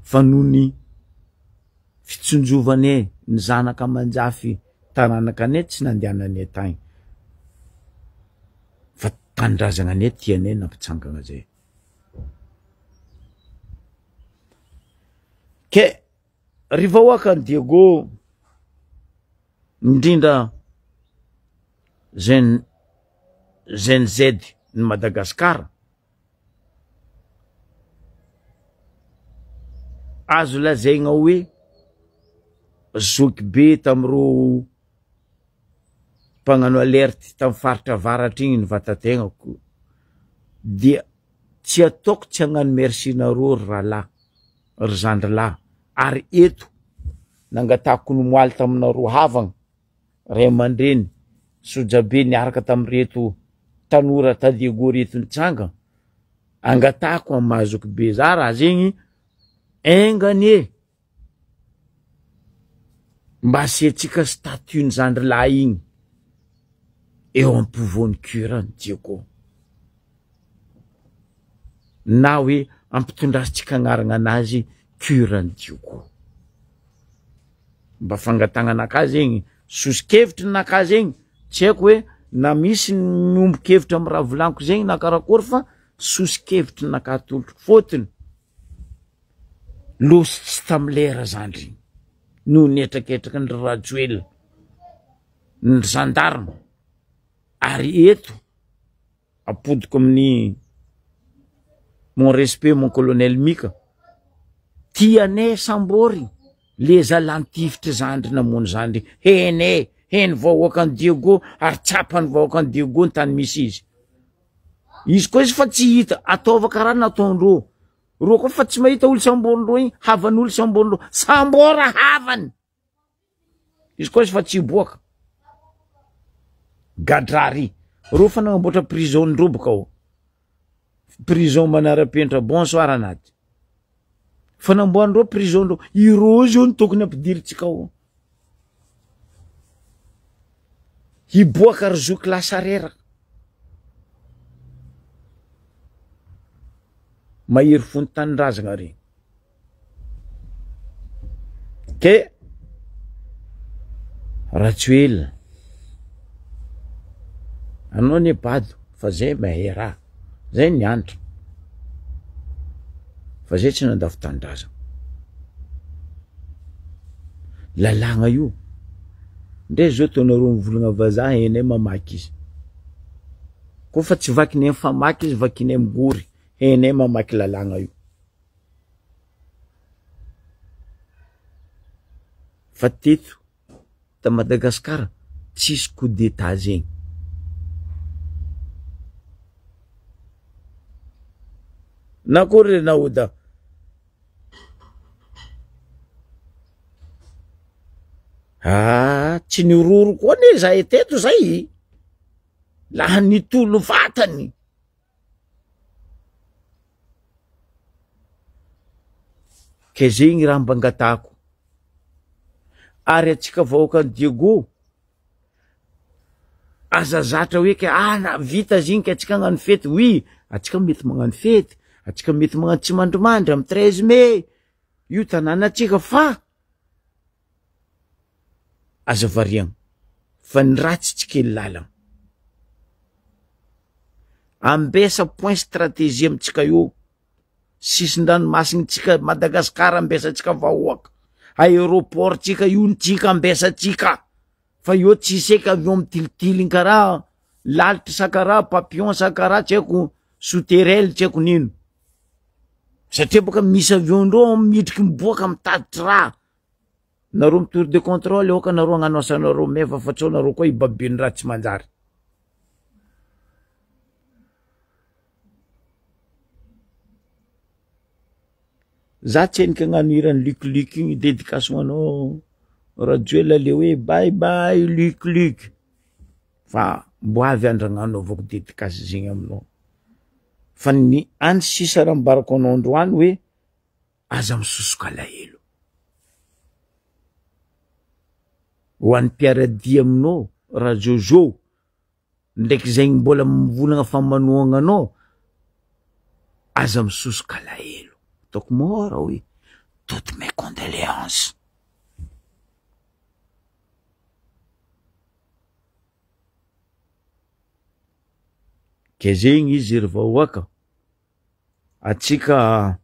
Fa nony fitsonjovane ny zanaka manjafy taranakane tsy nandehanane tagny, fa tanindrazagna tiane nampitsangana zay. Ke ry vahoaka ny Diego, indrindra ZNZ ny Madagasikara, azo lazaigna hoe zoky be tamiro mpagnano alerte tam faritra avaratra igny ny vatategnako, dia tsy ataoko tsy hagnano merci nareo ry rahalahy, ry zandrilahy. Ary eto nangatako ny moaly taminareo havagna, ray aman-dreny Sojabe niaraka tamireto tanora ta Diego reto nitsanga, angatako am mahazoky be za raha zegny, engane mba asiatsika statut ny zandrilahy igny eo ampovoany cure ny Diego, na hoe ampitondrasitsika agnarana anazy cure ny Diego. Mba fangatanganaka zegny, sosikevitry naka zegny, tsy haiko hoe na misy nombokevitra am raha volaniko zegny na karakory, fa sosikevitry naka tolotro. Fotony losy tsy tamy lera zandry no nietraketraky ny Rajoel, ny gendarme. Ary eto apodiko amin'ny mon respect mon colonel Mika, tiane sambory le zalantifitry zandry namono zandry, heny vahoaka ny Diego, ary tsapany vahoaka ny Diego ny tany misy izy. Izy koa izy fa tsy hita, ataova karaha nataondreo. Ro koa fa tsy mahita olo samborindreo igny, havan'olo samborindreo, sambora havany. Izy koa izy fa tsy boaka. Gadrary, ro fa nagnamboatra prison ndreo boka ao. Prison manara-penitra, bonsoir anaty. Fa namboarindreo prison ndreo, iro zio ny tokony ampidiritsika ao. Hiboaka ry zoky lasa reraka. Mahery fony tanindrazagna regny. Ke Rajoel, anao ne bado fa zay mahay raha, zay nianatra. fa zay tsy nandafy tanindrazana. Lalagna io ndre zao taonareo mivolagna vazaha enay mamaky izy, koa fa tsy vakiny amy famaky izy vakiny amy gory, enay mamaky lalagna io. Fa teto ta Madagasikara tsisy coup d'état zegny. Na kory na oda tsy niroro koa ne zay teto zay, laha nitolo vatany. Ke zegny raha mbangatako. Ary atsika vahoaka Diego azazatra hoe ke na vita ziny ke atsika hagnano fety. Oui, atsika mety magnano fety, atsika mety magnano tsy mandrimandry amy 13 mai io tanànatsika, fa aza variagna fa ny ratsy tsy kely lalagna. Ambesa point stratégie amitsika io, sisin-dranomasiny tsika Madagasikara ambesatsika vahoaka, aéroport tsika io ntsika ambesatsika, fa io tsisy eky avion mitilitily karaha lalitry sa karaha papillon sa karaha tsy haiko souterelle tsy haiko nino, satria boka misy avion ndreo midriky miboaka mitaditry raha. Nareo mi tour de contrôle oka nareo agnano asanareo meva fa tsao nareo koa ibabiny raha tsy manjary. Za tsenika agnano irany Luc igny dédication anao radio la le hoe bye bye Luc, fa mbo avy andragnano avako dédicace zegny aminao. Fa ny any sisa raha mbarako anao androany hoe aza misosoka alahelo ho an'ny mpiaradia aminao raha Jojo ndraiky zegny mbola mivolagna fa manohagna anao, aza misosoka alahelo. Ataoko mora oui, toutes mes condoléances. Ke zegny izy ry vahoaka, atsika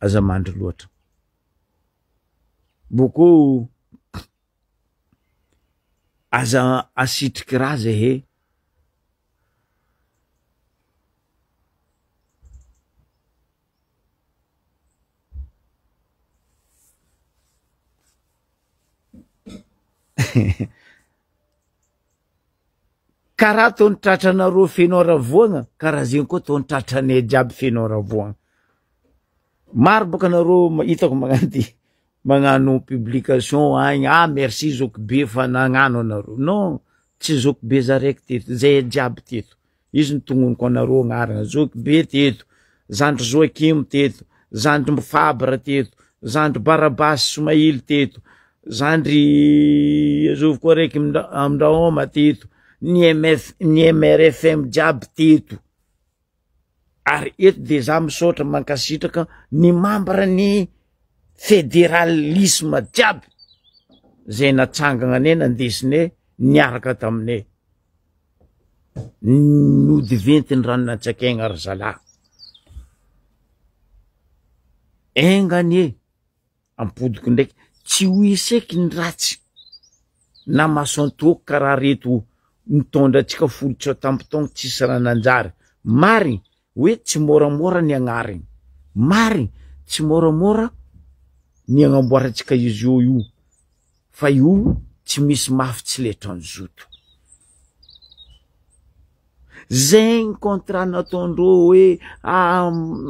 aza mandry loatra. Boko aza asitriky raha zay he. Karaha tao nitratranareo fenao ravoagna, karaha zegny koa tao nitratranay jiaby fenao ravoagna. Maro boka nareo hitako magnano publication agny, merci Zokibe fa nagnano anareo. Non, tsy Zokibe za raiky teto, zay jiaby teto. Izy ny tongoniko anareo agnarana. Zokibe teto, Zandry Joakim teto, Zandry Fabre teto, Zandry Barabasy Soumaïl teto, Zandry azovy koa raiky Amdrahoma teto, ny MRFM jiaby teto. Ary eto de za misaotra mankasitraka ny membre ny fédéralisme jiaby zay natsangana anay nandesinay niaraka taminay nody ventiny rano natsakaigna ry zalahy. Engany ampodiko ndraiky tsy ho iseky ny ratsy na masoantoko karaha reto mitondra atsika folo tsao tampotogno tsisy raha nanjary. Marigny hoe tsy moramora ny agnariny, marigny tsy moramora ny agnamboaratsika izy io, fa io tsy misy mafy tsy letran'ny zoto. Zegny contrat nataondreo hoe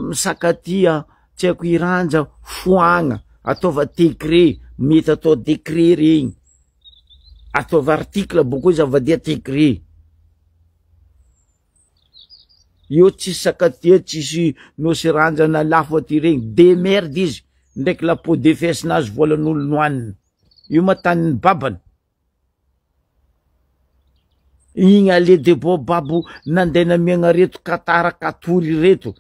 misakatia tsy haiko iranja foagna, ataova décret, mety atao décret regny, ataova article boko izy avadia décret. Io tsisy sakatia, tsisy nosy ranjana lafo aty regny, demerde izy, ndraiky la peau de fesinazy volan'olo noaniny. Io mataniny babany. Igny ale de babo nandena miagna reto katara katory reto,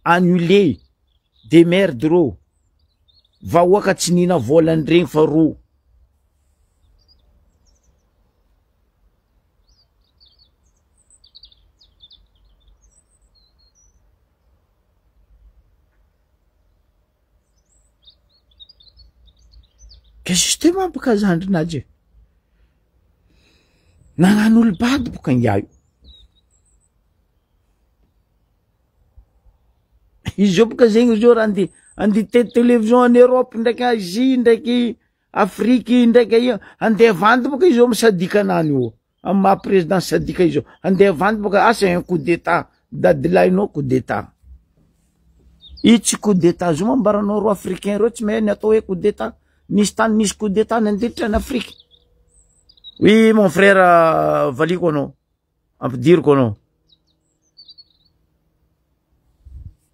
annulé, demerde ro. Vahoaka tsy nina volany regny fa ro. justement baka zandrinazy nagnano olo bady boka ngiayo izy io boka zegny izy io raha andi télévision en Europe ndraiky Asie ndraiky Afrique ndraiky andeha vandy boka izy io misadika anany io amy maha président sadika izy io andeha vandy boka asa un coup d'état dadilahinao coup d'état io tsy coup d'état zo mambaranao ro africain reo tsy mahay ny atao hoe coup d'état nisy tany nisy coup d'état nandilitra en Afrique. Oui mon frère valiko anao ampidiriko anao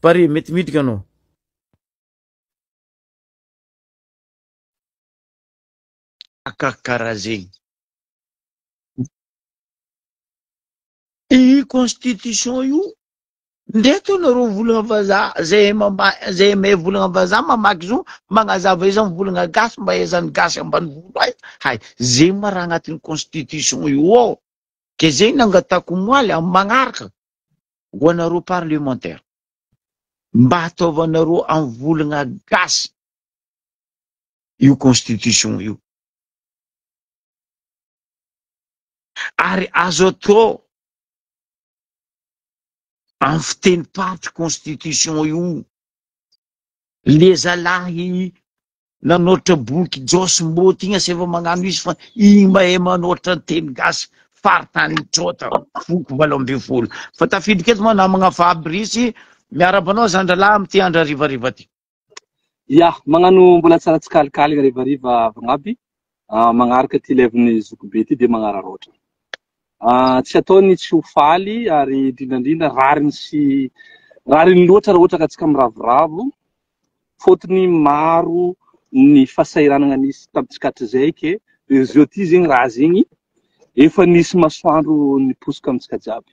pare mety midika anao akakara zegny i constitution io ndraiky nareo volagna vazaha zay mahay volagna vazaha mamaky zo magnazava izy volagna gasy mba ezany gasy ambanivolo ay hay zegny ma raha agnatin'ny constitution io ao ke zegny nangatako moaly amy magnaraka ho anareo parlementaire mba ataovanareo amy volagna gasy io constitution io ary azo atao amy fiteny party constitution io le zalahy nanotra boky Josy Mboty igny asefa magnano izy fa igny mahay manotra teny gasy faritany trota foko 8 fa tafidiky eto moa namagna Fabrice miarabanao zandralahy amy ty andra rivariva ty ya magnano mbola tsara tsikalikalina rivariva avagnaby magnaraka ty levin'ny zokobe ty de magnararotra tsy ataony tsy ho faly ary indrindrandrindra rariny loatra raha ohatra ka tsika miravoravo fôtony maro ny fahasahiranana nisy tamitsika hatrizay ke izy ty zegny raha zegny efa nisy masoandro niposika amitsika jiaby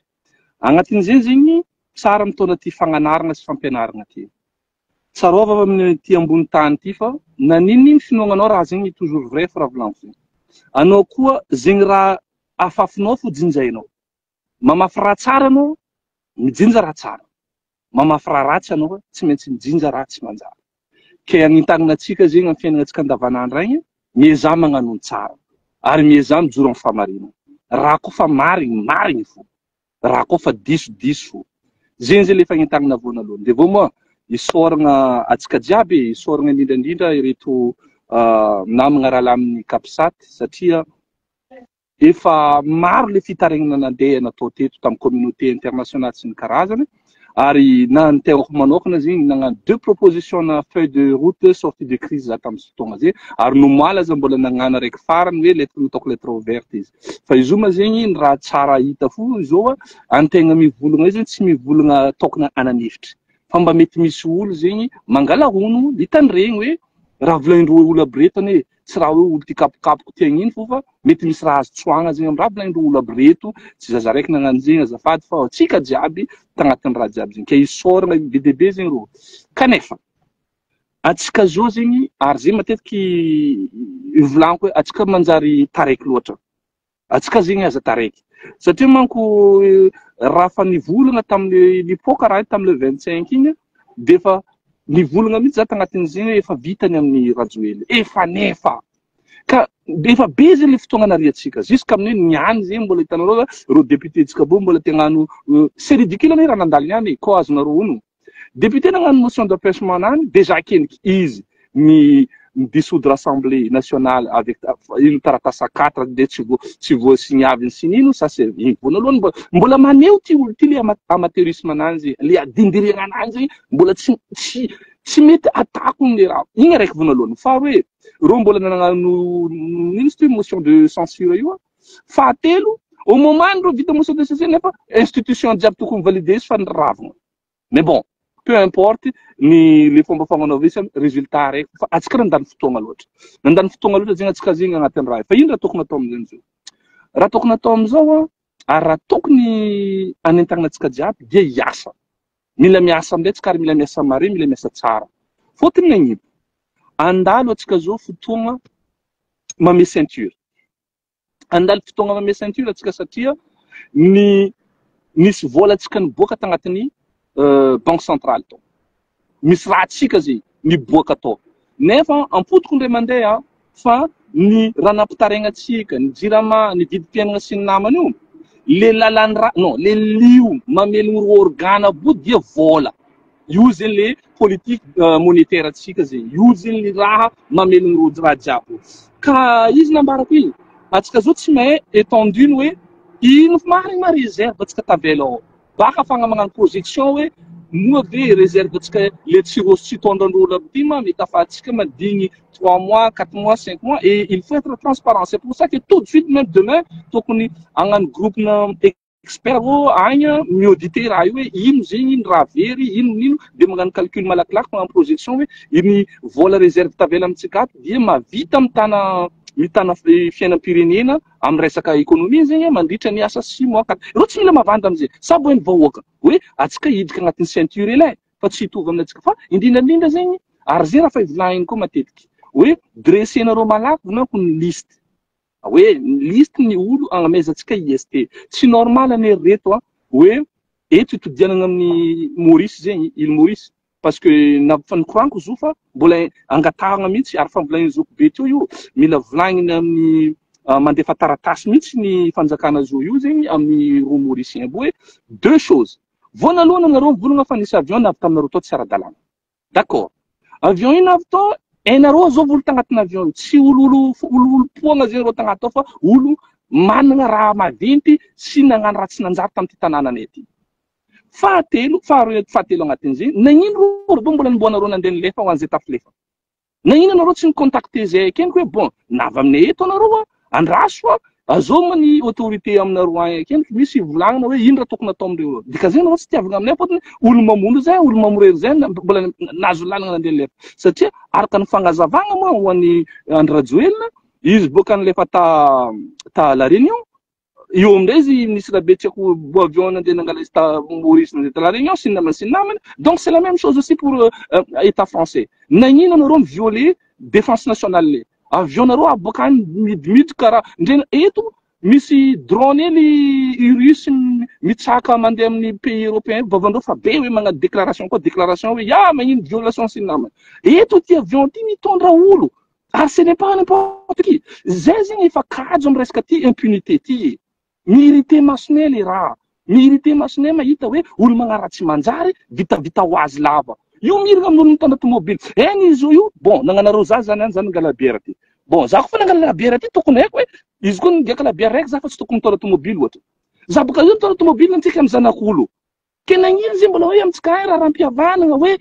agnatin'izay zegny tsara mitondra ty fagnanarana sy fampianarana ty tsarova amin'ny ty ambony tany ty fa nanininy finoagnanao raha zegny toujours vrai fa raha volagno zegny anao koa zegny raha afafinao fo jinjainao mamafy raha tsara anao mijinja raha tsara mamafy raha ratsy anao tsy maintsy mijinja raha tsy manjary ke agnintagnanantsika zegny amy fiainagnantsika andavanandro agny mieza magnano ny tsara ary mieza mijoro amy famarina raha koa fa marigny fo raha koa fa diso fo zegny zay le fagnentagnana voanalohany de vao moa isoragna atsika jiaby isoragna indrindrandrindra ireto namagna raha amin'ny kapisaty satria efa maro le fitaragnana nandeha natao teto tamy communauté internationale sy ny karazany ary na ny tegnako manokana zegny nagnano 2 propositions na feuille de route sortie de crise za tamy fotoagna zay ary nomaly aza mbola nagnano araiky farany hoe lettre nataoko lettre ouverte izy fa izy io ma zegny raha tsara hita fo izao antegna mivolagna izy tsy mivolagna tokona ananifitry fa mba mety misy olo zegny mangala rono litany regny hoe raha volaindro olo abretany hoe tsy raha hoe olo ty kapokapoko tiagny iny fo fa mety misy raha azo tsoagna zegny amy raha volaindro olo abreto tsy zaza raiky nagnano zegny azafady fa atsika jiaby tagnatin'ny raha jiaby zegny ke isoragna be de be zegny ro kanefa atsika zao zegny ary zegny matetiky ivolaniko hoe atsika manjary taraiky loatra atsika zegny aza taraiky satria manko raha fa nivolagna tamin'ny nipoka raha tamile 25 igny de fa nivolagna mihitsy za tagnatin'izegny efa vitany amin'ny rajoely efa nefa ka efa be zegny le fotoagna nariatsika jusque amin'ny niany zegny mbola hitanareo ro député tsika bo mbola tegnano c'est ridicule raha nandalo niany ko azonareo ono député nagnano motion d'empêchement nany déjà keniky izy ny dissoudre l'Assemblée nationale avec une taratasy 4 de tsy voasignaviny sy nino ça c'est vonalohany mbola maneho ty olo ty le amateurisme ananjy le adindiriagna ananjy mbola tsy mety atako le raha igny araiky vonalohany fa hoe ro mbola nagnano nino ty motion de censure io fahatelo au moment ro vita motion de censure nefa institution jiaby tokony valide izy fa niravagna mais bon peu importe ni le fomba fagnanaova izy résultat araiky fa atsika nandany fotoagna loatra zegny atsika zegny agnatin'ny raha fa ino raha tokony atao amizay raha tokony atao amizao ary raha tokony anentagnantsika jiaby dia hiasa mila miasa amindray tsika ary mila miasa mare mila miasa tsara fôtony nagnino andalo atsika zao fotoagna mame ceinture andalo fotoagna mame ceinture atsika satria nisy vola atsika niboaka tagnatin'ny banque centrale to misy raha atsika zegny niboaka to nefa ampotoko ndray mandeha fa ny ranam-pitaregnatsika, ny jirama, ny vidim-piainana sy ny namany io, le lalandra non, le lio mamelogno ro organa bo dia vola. Io zany le politique monétaire atsika zany. Io zany le raha mamelogno ro raha jiaby. Ka izy nambarako iny, atsika zao tsy mahay étendue hoe ino marigny ma réserve atsika tavela ao. Baka fagna magnano projection hoe moa ve réserve atsika le tsirosy tsy tondran'olo aby ma mety afatsika madigny 3 mois, 4 mois, 5 mois et il faut être transparent. C'est pour ça que tout de suite, même demain, tokony agnano groupe na expert agna miauditer raha io hoe ino zegny ino raha very ino de magnano calcul malakilaky magnano projection hoe iny vola réserve tavela amitsika ato dia mavita mitana fiainam-pirenena amin'ny resaka économie zegny mandritra ny asa 6 mois 4. Ro tsy mila mavanda amizay sabo ny vahoaka hoe atsika hiditra agnatin'ny ceinture ilay fa tsy hitovy amintsika fa indrindrandrindra zegny ary zay raha fa ivolagniny koa matetiky hoe dressenareo malaky vonako ny liste hoe liste ny olo agnamezantsika IST tsy normal ane reto hoe eto itodianana amin'ny Maurice zegny il Maurice parce que na fanikoraniko zo fa mbola angatahagna mihitsy ary fa mivolagniny zoko be teo io mila volagniny amin'ny mandefa taratasy mihitsy ny fanjakana zo io zegny amin'ny ro Mauricien aby hoe deux choses voalohany anareo mivolagna fa nisy avion navy taminareo tao tsy ara-dalàna d'accord avion io navy tao enareo zao volo tagnatin'ny avion io tsy olo poagna zegny reo tagnaty tao fa olo managna raha maventy sy nagnano raha tsy nanjary tamin'ity tanànanay ity. Fahatelo agnatin'izay nagnino ro mbola niboanareo nandeha nilefa ho an'izay tafilefa nagnino anareo tsy nicontacte zay keniko hoe bon navy aminay eto anareo andraso azoma ny autorité aminareo agny keniko misy volagnina hoe ino raha tokony atao amindreo dika zegny anareo tsy tiavagna aminay fôtony olo mamono zay olo mamorery zay mbola nazo lalagna nandeha nilefa satria araka ny fagnazavagna moa ho an'ny André Rajoelina izy boka nilefa ta La Réunion io amindray izy ministre rabe tiako bo avion nandeha nangala izy ta Maurice nandeha ta La Réunion sy namany donc c'est la même chose aussi pour état français nagnino anareo mivioler défense nationale avion nareo aboaka any midimity karaha ndrena eto misy drone ely russe mitsaka mandeha amin'ny pays européen vavandreo fa be hoe magnano déclaration hoe ya magnino violation sy namany eto ty avion ty mitondra olo ary ce n'est pas n'importe qui zay zegny efa kajo amin'ny resaka ty impunité ty mérité masonay le raha mérité masonay mahita hoe olo magnaratsy manjary vita ho azy lava io miragna amin'olo mitondra tomobile eny izy io bon nagnanareo za zany nangala bière ty bon za koa fa nangala bière ty tokony haiko hoe izy koa ngiaka la bière raiky za fa tsy tokony mitondra tomobile ohatra za boka io mitondra tomobile antsika amin'ny zanak'olo ke nagnino zay mbola hoe amitsika ay raha rampihavanana hoe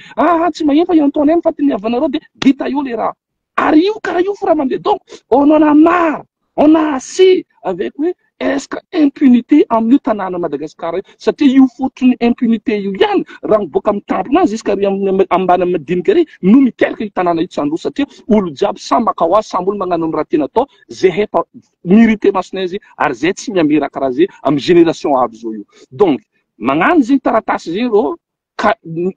tsy maheno fa iantony eny fa ty niavanareo de vita io le raha ary io karaha io fo raha mandeha donc on en a marre on a assez avec hoe est-ce que impunité amin'ny tanàna Madagascar satria io fotony impunité io ihany raha miboaka amin'ny tampona jusqu'à ambany madinika ary no miteraka io tanàna io tsandro satria olo jiaby samy maka ho azy samy olo magnano amin'ny raha tiana atao zay hefa mérité masonay zay ary zay tsy miamira karaha zay amin'ny génération aby zao io donc magnano zegny taratasy zegny reo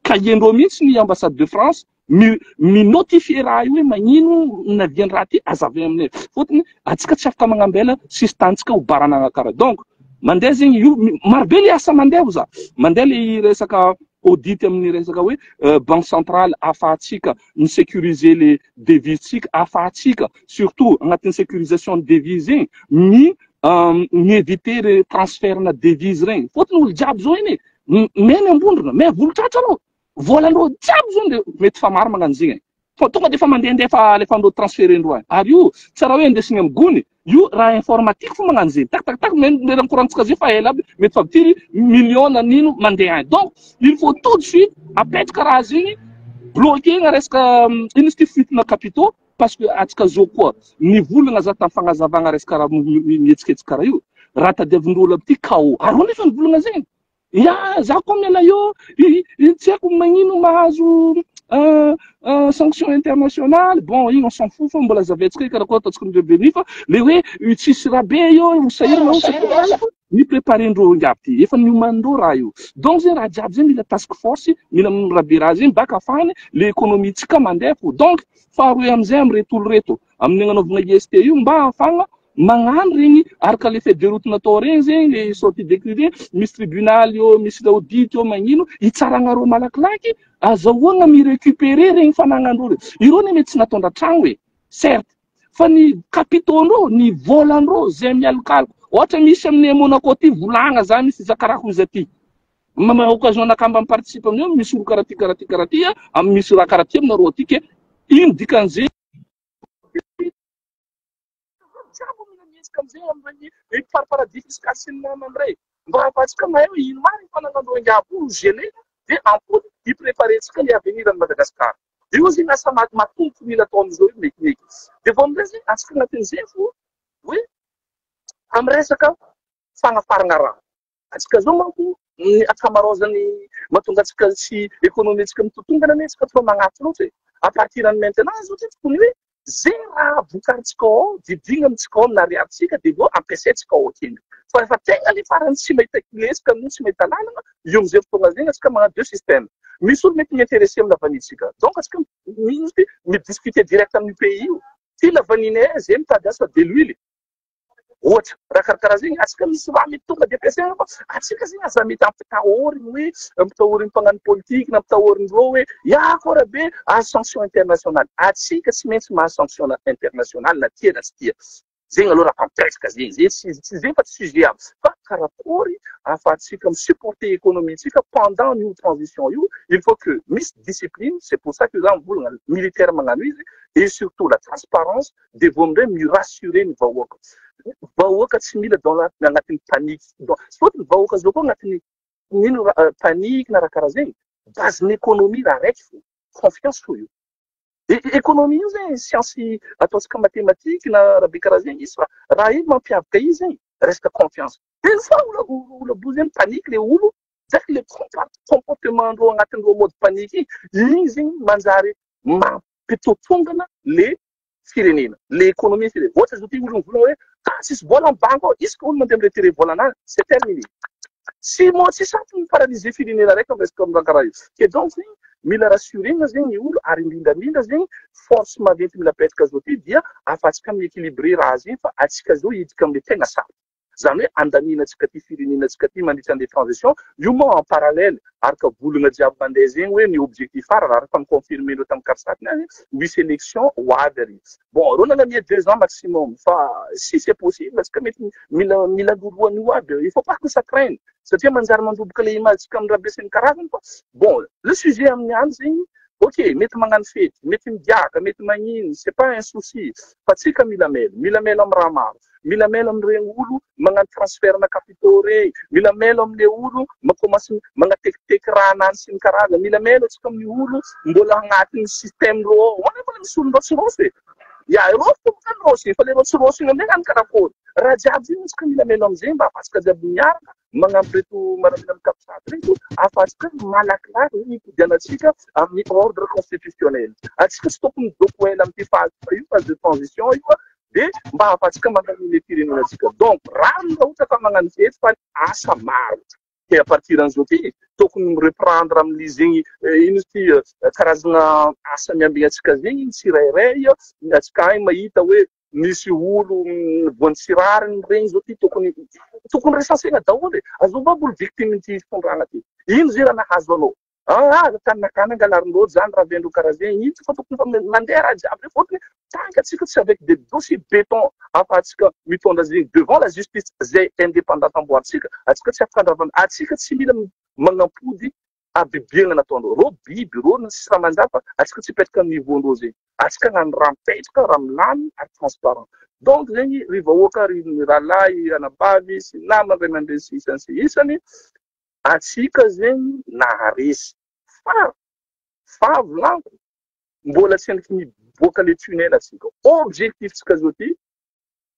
kahiendreo mihitsy ny ambassade de France mi notifier raha io hoe magnino naviany raha ty azavy aminay fotony atsika tsy afaka magnambela sistantsika ho baranagna karaha donc mandeha zegny io marobe le asa mandeha ho za mandeha le resaka audit amin'ny resaka hoe banque centrale afahatsika ny sécuriser les devises tsika afahatsika surtout agnatin'ny sécurisation de devises zegny ny éviter le transfert na devise regny fotony olo jiaby zao eny mena ambondrona mais volotratra anao volandreo jiaby zao de mety fa maro magnano zegny fa tonga de fa mandehandeha le fandreo transférendreo any ary io tsy raha hoe andesigny amin'ny gony io raha informatique fo magnano zegny tak mena korantsika zay fa ela aby mety fa vitiry million na nino mandeha any donc il faut tout de suite apetraka raha zegny bloqué na resaka institut na capitaux parce que atsika zao koa nivolagna za tamin'ny fagnazavagna resaka raha mihetsiketsika karaha io raha tadiavindrolo aby ty kao ary nefa nivolagna zegny ya za koa miala io tsy haiko magnino mahazo sanction internationale bon io on s'en fout fa mbola zaventsika karaha koa ataontsika revenu fa le hoe tsisy rabe io hosahirana ni préparendreo iaby ty efa niomandreo raha io donc zay raha jiaby zay mila task force mila rabe raha zegny baka afahany le économie tsika mandeha fo donc faharoe amizay amy retolo reto amin'ny agnanovagna IST io mba afagna magnano regny araka le fait de route natao regny zegny le sortie d'écrit regny misy tribunal io misy audit io magnino hitsaragnareo malakilaky azahoagna mi récupérer regny fanagnandreo ireo ne mety tsy natondra tragno hoe certes fa ny capitaux ny volan-drô zay mialokaloka ohatra misy amin'ny Monaco ty volagna zany misy zakaraha hozy aty occasion nakamba participe amin'io misy olo karaha ty amin'ny misy raha karaha ty aminareo aty ke ino dikan'izay jiaby minametsika am'izay amin'ny paradis fiscal sy ny namany rey mba ahafahantsika mahay hoe ino mariny fananandreo angiaby io gelé de ampody hipreparetsika le avenir any Madagasikara io zay asa matompo mila atao am'izao io mekimeky de vao am'izay zay atsika anatin'izay fo hoe amin'ny resaka fagnafarana raha atsika zao manko ny akamarozany mahatonga atsika sy ekonomitsika mitotongana anetsika fa magnaty loatra e à partir any maintenant zao tokony hoe zay raha vokaritsika ao didina amitsika ao amin'ny ariaritsika de vao ampiasaitsika ao kely fa tegna le farany tsy mahita kilesika amin'io tsy mahita lalana io am'izay fotoagna zegny atsika magnano deux systèmes misy olo mety miintéressé amin'ny lavanitsika donc atsika midiscuter direct amin'ny pays io ty lavaninay zay mitady asa de l'huile ohatra raha karakaraha zegny atsika misy raha mety tonga de ampiasaina fa atsika zegny aza mety ampitahoriny hoe ampitahoriny mpagnano politique na ampitahorindreo hoe koa be azo sanction internationale atsika tsy maintsy mahazo sanction internationale na tia na tsy tia zegny aloha raha fampiresaka zegny tsy zegny fa tsy sujet aby fa karakory ahafahantsika misupporter économie-tsika pendant io transition io il faut que misy discipline c'est pour ça que za mivolagna militaire magnano izy et surtout la transparence de vao amindray mirassurer ny vahoaka tsy mila agnatin'ny panique donc fotony vahoaka zao koa agnatin'ny nino panique na raha karaha zegny base-ny économie raha raiky fo confiance fo io économie io zegny science ataontsika mathématique na raha be karaha zegny izy fa raha io mampiavaka izy zegny resaka confiance de fa olo bo zegny panique le olo draky le comportement ndreo agnatin'ireo mode panique igny zegny manjary mampitotongana le firenena le économie firenena ohatra zao ty olo mivolagna hoe tsisy vola amin'ny banque ao izy ka olo mandeha miretiré volanazy c'est terminé tsy sampy paralyser firenena raiky amin'ny resaka raha karaha io ke donc zegny mila rassurena zegny olo ary indrindra zegny force maventy mila apetraka zao ty dia ahafahantsika miéquilibrer raha zegny fa atsika zao hidika amle tegna sarotra zany hoe andaminatsika ty firenenatsika ty mandritra an'le transition io moa en parallèle araka volagna jiaby mandeha zegny hoe ny objectif fara raha fa miconfirmer ndreo tamin'ny karisatiny any misy élection ho avy ary bon reo nanamia 2 ans maximum fa si c'est possible atsika mety mila loroany ho aby il faut pas que ça traîne satria manjary mandroboka le image-tsika amin'ny raha be sy ny karazany fa bon le sujet amin'ny any zegny ok mety magnano fety mety migiaka mety magnino c'est pas un souci fa tsika mila melo amin'ny raha maro mila melo amin'ireny olo magnano transfert na capitaux regny mila melo amin'le olo makomansy magnatekiteky raha anany sy ny karazana mila melo atsika amin'ny olo mbola agnatin'ny système reo oana mbola misy olo rotsirosy reo fomokanyrosy fa le rotsirosy iny amin'izay any karakory raha jiaby zegny atsika mila melo am'izay mba ahafahantsika jiaby miaraka magnampy reto maramila amin'ny kapisaty reto ahafahantsika malakilaky nipodianatsika amin'ny ordre constitutionnel atsika tsy tokony midoko ela amin'ity phase de transition io de mba ahafahantsika mandaminy firenenatsika donc raha ohatra fa magnano fety fa asa maro ke à partir an'izao ty tokony mireprendre amin'izy zegny ino ty karazana asa miambignatsika zegny iny tsirairay atsika agny mahita hoe misy olo voany tsirariny regny zao ty tokony recensena daholo azova olo victime ty fitondrana ty ino zay raha nahazo anao tanakana angalarin'reo zany raha vendro karaha zegny iny fa tokony mandeha raha jiaby re fotony tanka atsika tsy avec des dossiers béton ahafahantsika mitondra zegny devant la justice zay indépendante amboaritsika atsika tsy afaka andravana atsika tsy mila magnampody abibiagna nataondreo ro biby ro sisy raha manjary fa atsika tsy hipetraka amin'ny niveau-ndreo zegny atsika nano raha mipetraka raha milamy ary transparent donc zegny ry vahoaka ry rahalahy anabavy sy namany ray aman-dreny sy isany sy isany atsika zegny naharesy fa volanko mbola tsy andriky miboaka le tunnel atsika objectif tsika zao ty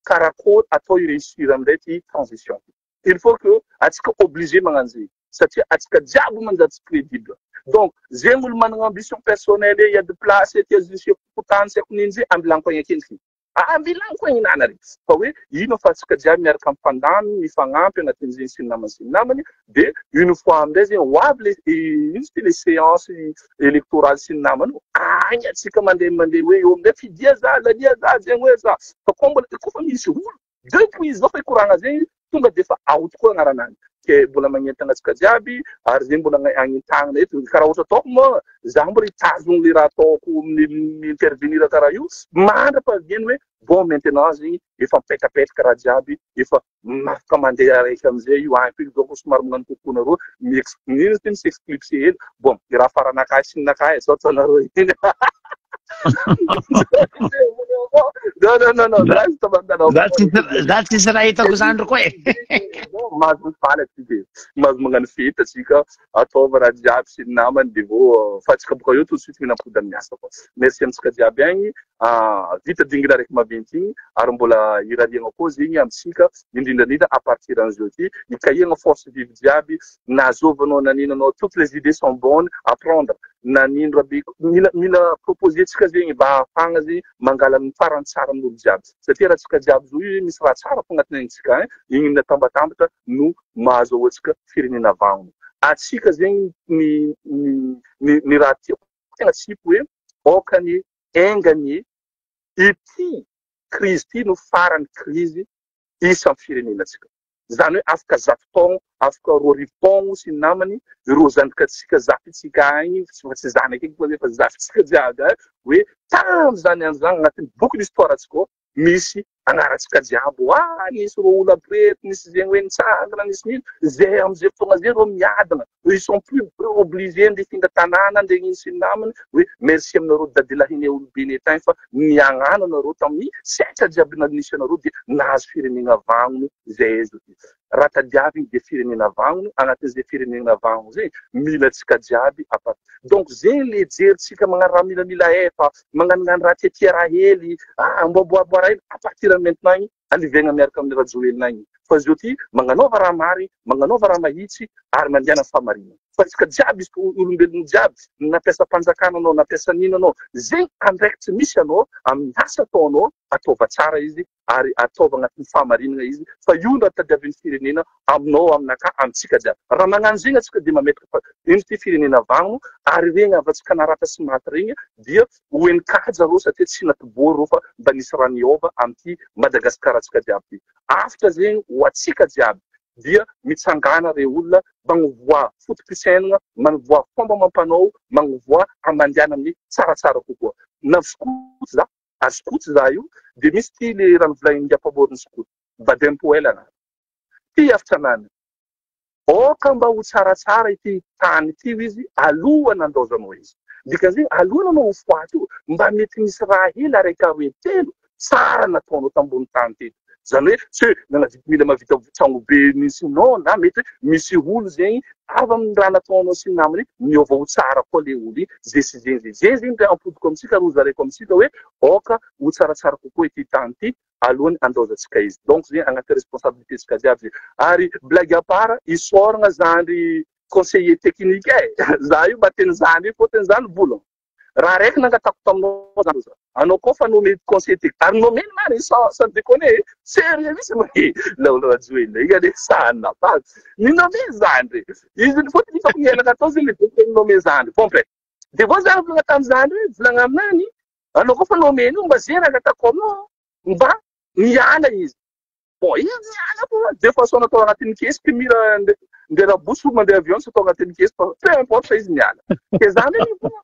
karakory atao iréussir amin'izay ty transition il faut que atsika obligé magnano zegny satria atsika jiaby manjary crédible donc zegny olo manana ambition personnelle il y a de place ty azo potany sy ako niny zay ambilaniko agny akendriky ambilaniko agny nana ary fa hoe ino fa atsika jiaby miaraka mifandamy mifagnampy agnatin'izegny sy ny namany de une fois amin'izay zegny ho avy le ino ty les séances électorales sy ny namany agny atsika mandeha hoe eo amin'izay fidia za lania za zegny hoe za fa koa mbola koa fa misy olo depuis zao fa ikoragna zegny tonga de fa out koa agnaranany ke mbola magnentana antsika jiaby ary zegny mbola agnintagna eto karaha ohatra ataoko moa za mbola hitazogny le raha ataoko intervenir karaha io mandra fa vieny hoe bon maintenant zegny efa mipetapetaka raha jiaby efa afaka mandeha araiky amizay io ampy donc somary magnano kokoa nareo nino ty misexclipse hely bon i raha faranakahy sy ninakahy sao ataonareo iny non za tsisy raha hitako zandro koa mahazo mifaly atsika mahazo magnano fety atsika ataova raha jiaby sy ny namany de vo fa atsika boka eo tout de suite minapody amin'ny asa koa merci amitsika jiaby agny vita dingina araiky maventy igny ary mbola irariagna koa zegny amitsika indrindrandrindra à partir an'izao ty ikahiagna force vive jiaby nazovanao naninanao toutes les idées sont bonnes à prendre nanino rabe mila proposer tsika zegny mba ahafagna zegny mangala ny farany tsara amin'olo jiaby satria raha tsika jiaby zao io misy raha tsara fo agnatin'ny aintsika igny natambatambatra no mahazo aoatsika firenena vagno atsika zegny ny raha tiako tegna tsipy hoe okany engany ity crise ty no farany crise isan'ny firenena atsika zany hoe afaka zato taogno afaka roa arivo taogno sy namany ireo zandrikatsika zafitsika agny tsy zanaky eky fa efa zafitsika jiaby hoe tam'zany an'izany agnatin'ny boky l'histoire atsika misy agnaratsika jiaby nisy ro olo aprety nisy zegny hoe nitsangana nisy nino zay am'izay fotoagna zay reo miadana ils sont plus obligés nde finga tanàna nde ino sy namany hoe merci aminareo dadilahiny olobeny tagny fa niagnano anareo tamin'ny setra jiaby nanisy anareo de nahazo firenena vagnono zay zo ty raha tadiavy de firenena vagnono agnatin'izay firenena vagnono zay mila tsika jiaby apart donc zegny le jerintsika magnano raha milamila efa magnanognano raha tiatia raha hely mboaboaboa raha hely à partir maintenant igny alivaigna miaraka amin'ny raha joelina igny fa zio ty magnanaova raha mary magnanaova raha mahitsy ary mandiana famarina fa tsika jiaby izy olombelogno jiaby nampiasa mpanjakana anao nampiasa nino anao zegny andraikitsy misy anao amin'ny asa ataonao ataova tsara izy ary ataova agnatin'ny fahamarinana izy fa io no tadiavin'ny firenena aminao aminaka amitsika jiaby raha magnano zegny atsika de mametaka fa ino ty firenena vagno ary regny avatsika narata sy maty regny dia hoenikaja reo satria tsy natibory reo fa mba nisy raha niova amity Madagasikara atsika jiaby ty after zegny ho atsika jiaby dia mitsangana re olona magnovoa fotopisainana magnovoa fomba mampanao magnovoa amandiana amin'ny tsaratsara kokoa na skoty za askoty za io de misy ty le raha novolagn'ny ampamoriny skoty badempoel ana ty afitranany oka mba ho tsaratsara ity tany ity izy alohany andaozanao izy dikan'izay alohany anao ho foaty io mba mety misy raha hely araiky aroe telo tsara nataonao tambony tany teto zany hoe tsy hoe nanavity mila mavita tragno be misy no na mety misy olo zegny avy amin'ny raha nataonao sy namany miova ho tsara koa le olo zay sy zegny zay zegny de ampodiko amitsika roa zareko amitsika hoe oka ho tsaratsara kokoa ity tany ty alohany andaozantsika izy donc zegny agnaty responsabilité tsika jiaby ary blague à part isoragna zandry conseiller technique za io bateny zandry fotony zany volagna raha raiky nangatako taminao zany anao koa fa nomé conseiller technique ary nomeny mary sans déconner sérieux misy hoe laolo ajoelina igny ane sanina pazy ni nomé zandry izy fotony fa miainaka atao zegny le docteur nomé zandry complet de vo zany volagna tamy zandry hoe volagna aminany anao koa fa nomeny io mba zay raha angatako aminao mba miala izy bon izy miala po de façon natao agnatin'ny kesiky mira ndera boso mandeha avion sy atao agnatin'ny kesy fa peu importe fa izy miala ke zany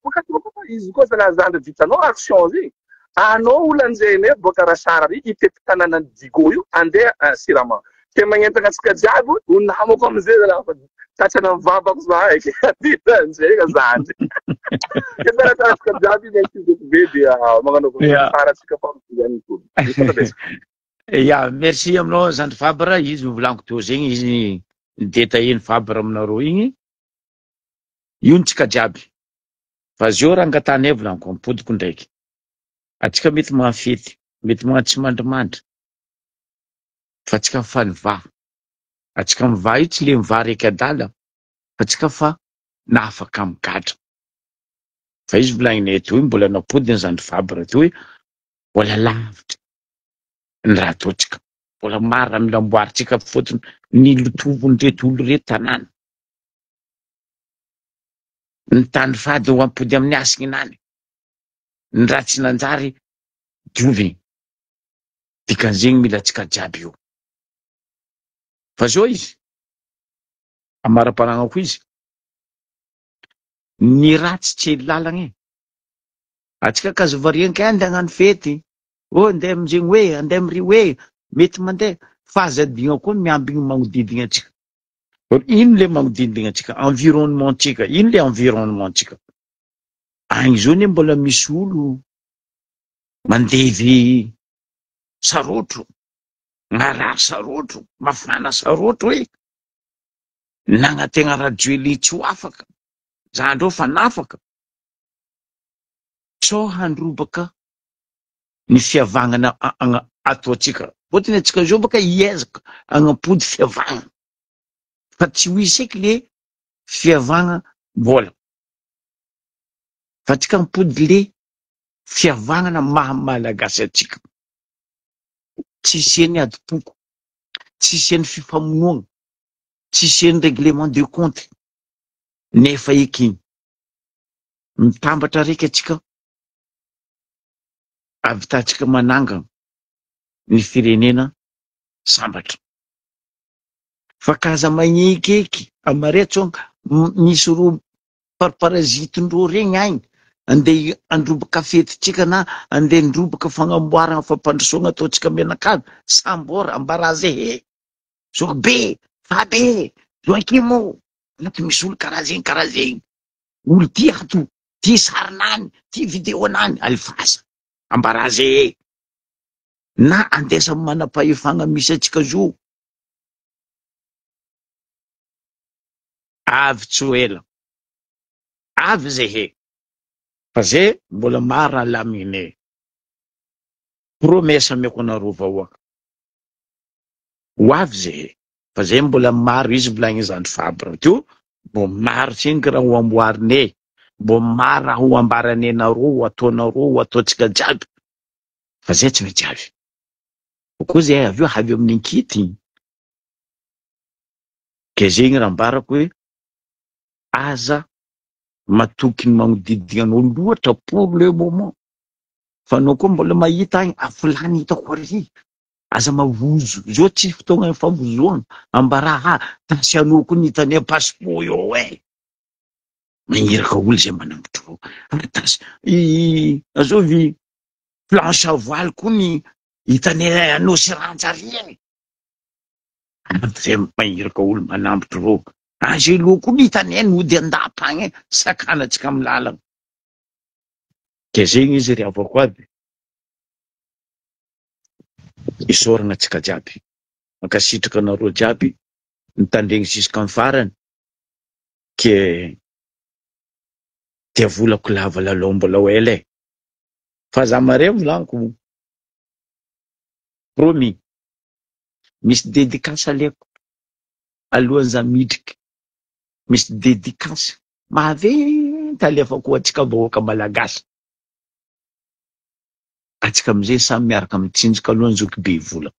boka izy koa zala zandry vitanao action zegny anao olanjeny boka raha sara ry itety tanànany digo io andeha sirama ke magnentana atsika jiaby ho namako amizay zala fa tatrana mivavako za eky ditanjega zandry ke tsaratsara atsika jiaby be dia magnanaova sara atsika fa ihany koa ya merci aminao zandry Fabre izy volaniko teo zegny izy deta eny Fabre aminareo igny io ntsika jiaby fa zio raha angatanay volaniko ampodiko ndraiky atsika mety mahafety mety magnano tsy mandrimandry fa atsika fa niva atsika miva io tsy le miva raiky adala fa atsika fa nafaka migatra fa izy volagninay toy mbola napodiny zandry Fabre toy hoe mbola lavitra ny raha ataotsika mbola maro raha mila amboaritsika fotony ny lotovony reto olo reto tanàna ny tany fady ho ampody amin'ny asiny inany ny raha tsy nanjary dioviny dikan'izegny mila atsika jiaby io fa zao izy amara-panagnako izy ny ratsy tsy lalagna e atsika kazovarianka andeha hagnano fety andeha amizegny hoe andeha amry hoe mety mandeha fahazadigna koa miambigny magnodidina atsika ino le magnodidina atsika environnement tsika ino le environnement tsika agny zao ne mbola misy olo mandevy sarotro marary sarotro mafana sarotro hoe nagnategna radioely tsy ho afaka zandreo fa nafaka sao handrobaka ny fiavagnana ataotsika fotony atsika zao baka hiezaka agnampody fiavagna fa tsy ho iseky le fiavagna mbola fa tsika ampody le fiavagnana maha malagasy atsika tsy isiany adi-poko tsy isiany fifamonoana tsy isiany règlement de compte nefa eky mitambatra raiky atsika avitatsika mananga ny firenena sambatra fa kaza magnekeky amaretso misy roa paraparazitin-dreo regny agny andeha androbaka fetitsika na andeha androbaka fagnamboarana fampandrosoana ataotsika menakavy sambora ambarazy he zao be fa be zao ankimo ato misy olo karaha zegny olo ty ato ty sarinany ty videonany alifasa ambarazy na andesa manam-pahefagna misy atsika zo avy tsy ho ela avy zay he fa zay mbola mara lamine promesa ameko anareo vahoaka ho avy zay he fa zay mbola maro izy volagny zandry fabra teo mbo maro tsingy raha ho amboarine mbo maro raha ho ambarane nareo ataonareo ataotsika jiaby fa zay tsy maintsy avy koa zay avy eo avy amin'ny ankity ke zegny raha mbarako hoe aza matoky ny magnodidina anao loatra pour le moment fa anao koa mbola mahita agny afilany hitako ary aza mavozo zao tsy fotoagna fambozoana ambaraha tasy anao koa nitany passeport eo magniraka olo zay manambotro tasy azovy planche à voile koa ny hitany anao sy rantsariny zay magniraka olo manambotro reo zay loko ny hitany nody andapa agny sakanatsika amy lalana ke zegny izy ry avako aby isorana atsika jiaby mankasitraka anareo jiaby mitandregny jusqu'en farany ke tia volako lava lalao mbola ho ela fa za mare volaniko promis misy dédicace aleko alohan'ny za midriky misy dédicace maventy alefako atsika vahoaka malagasy atsika amizay samy miaraka mitsinjaka alohan'ny zoky be vola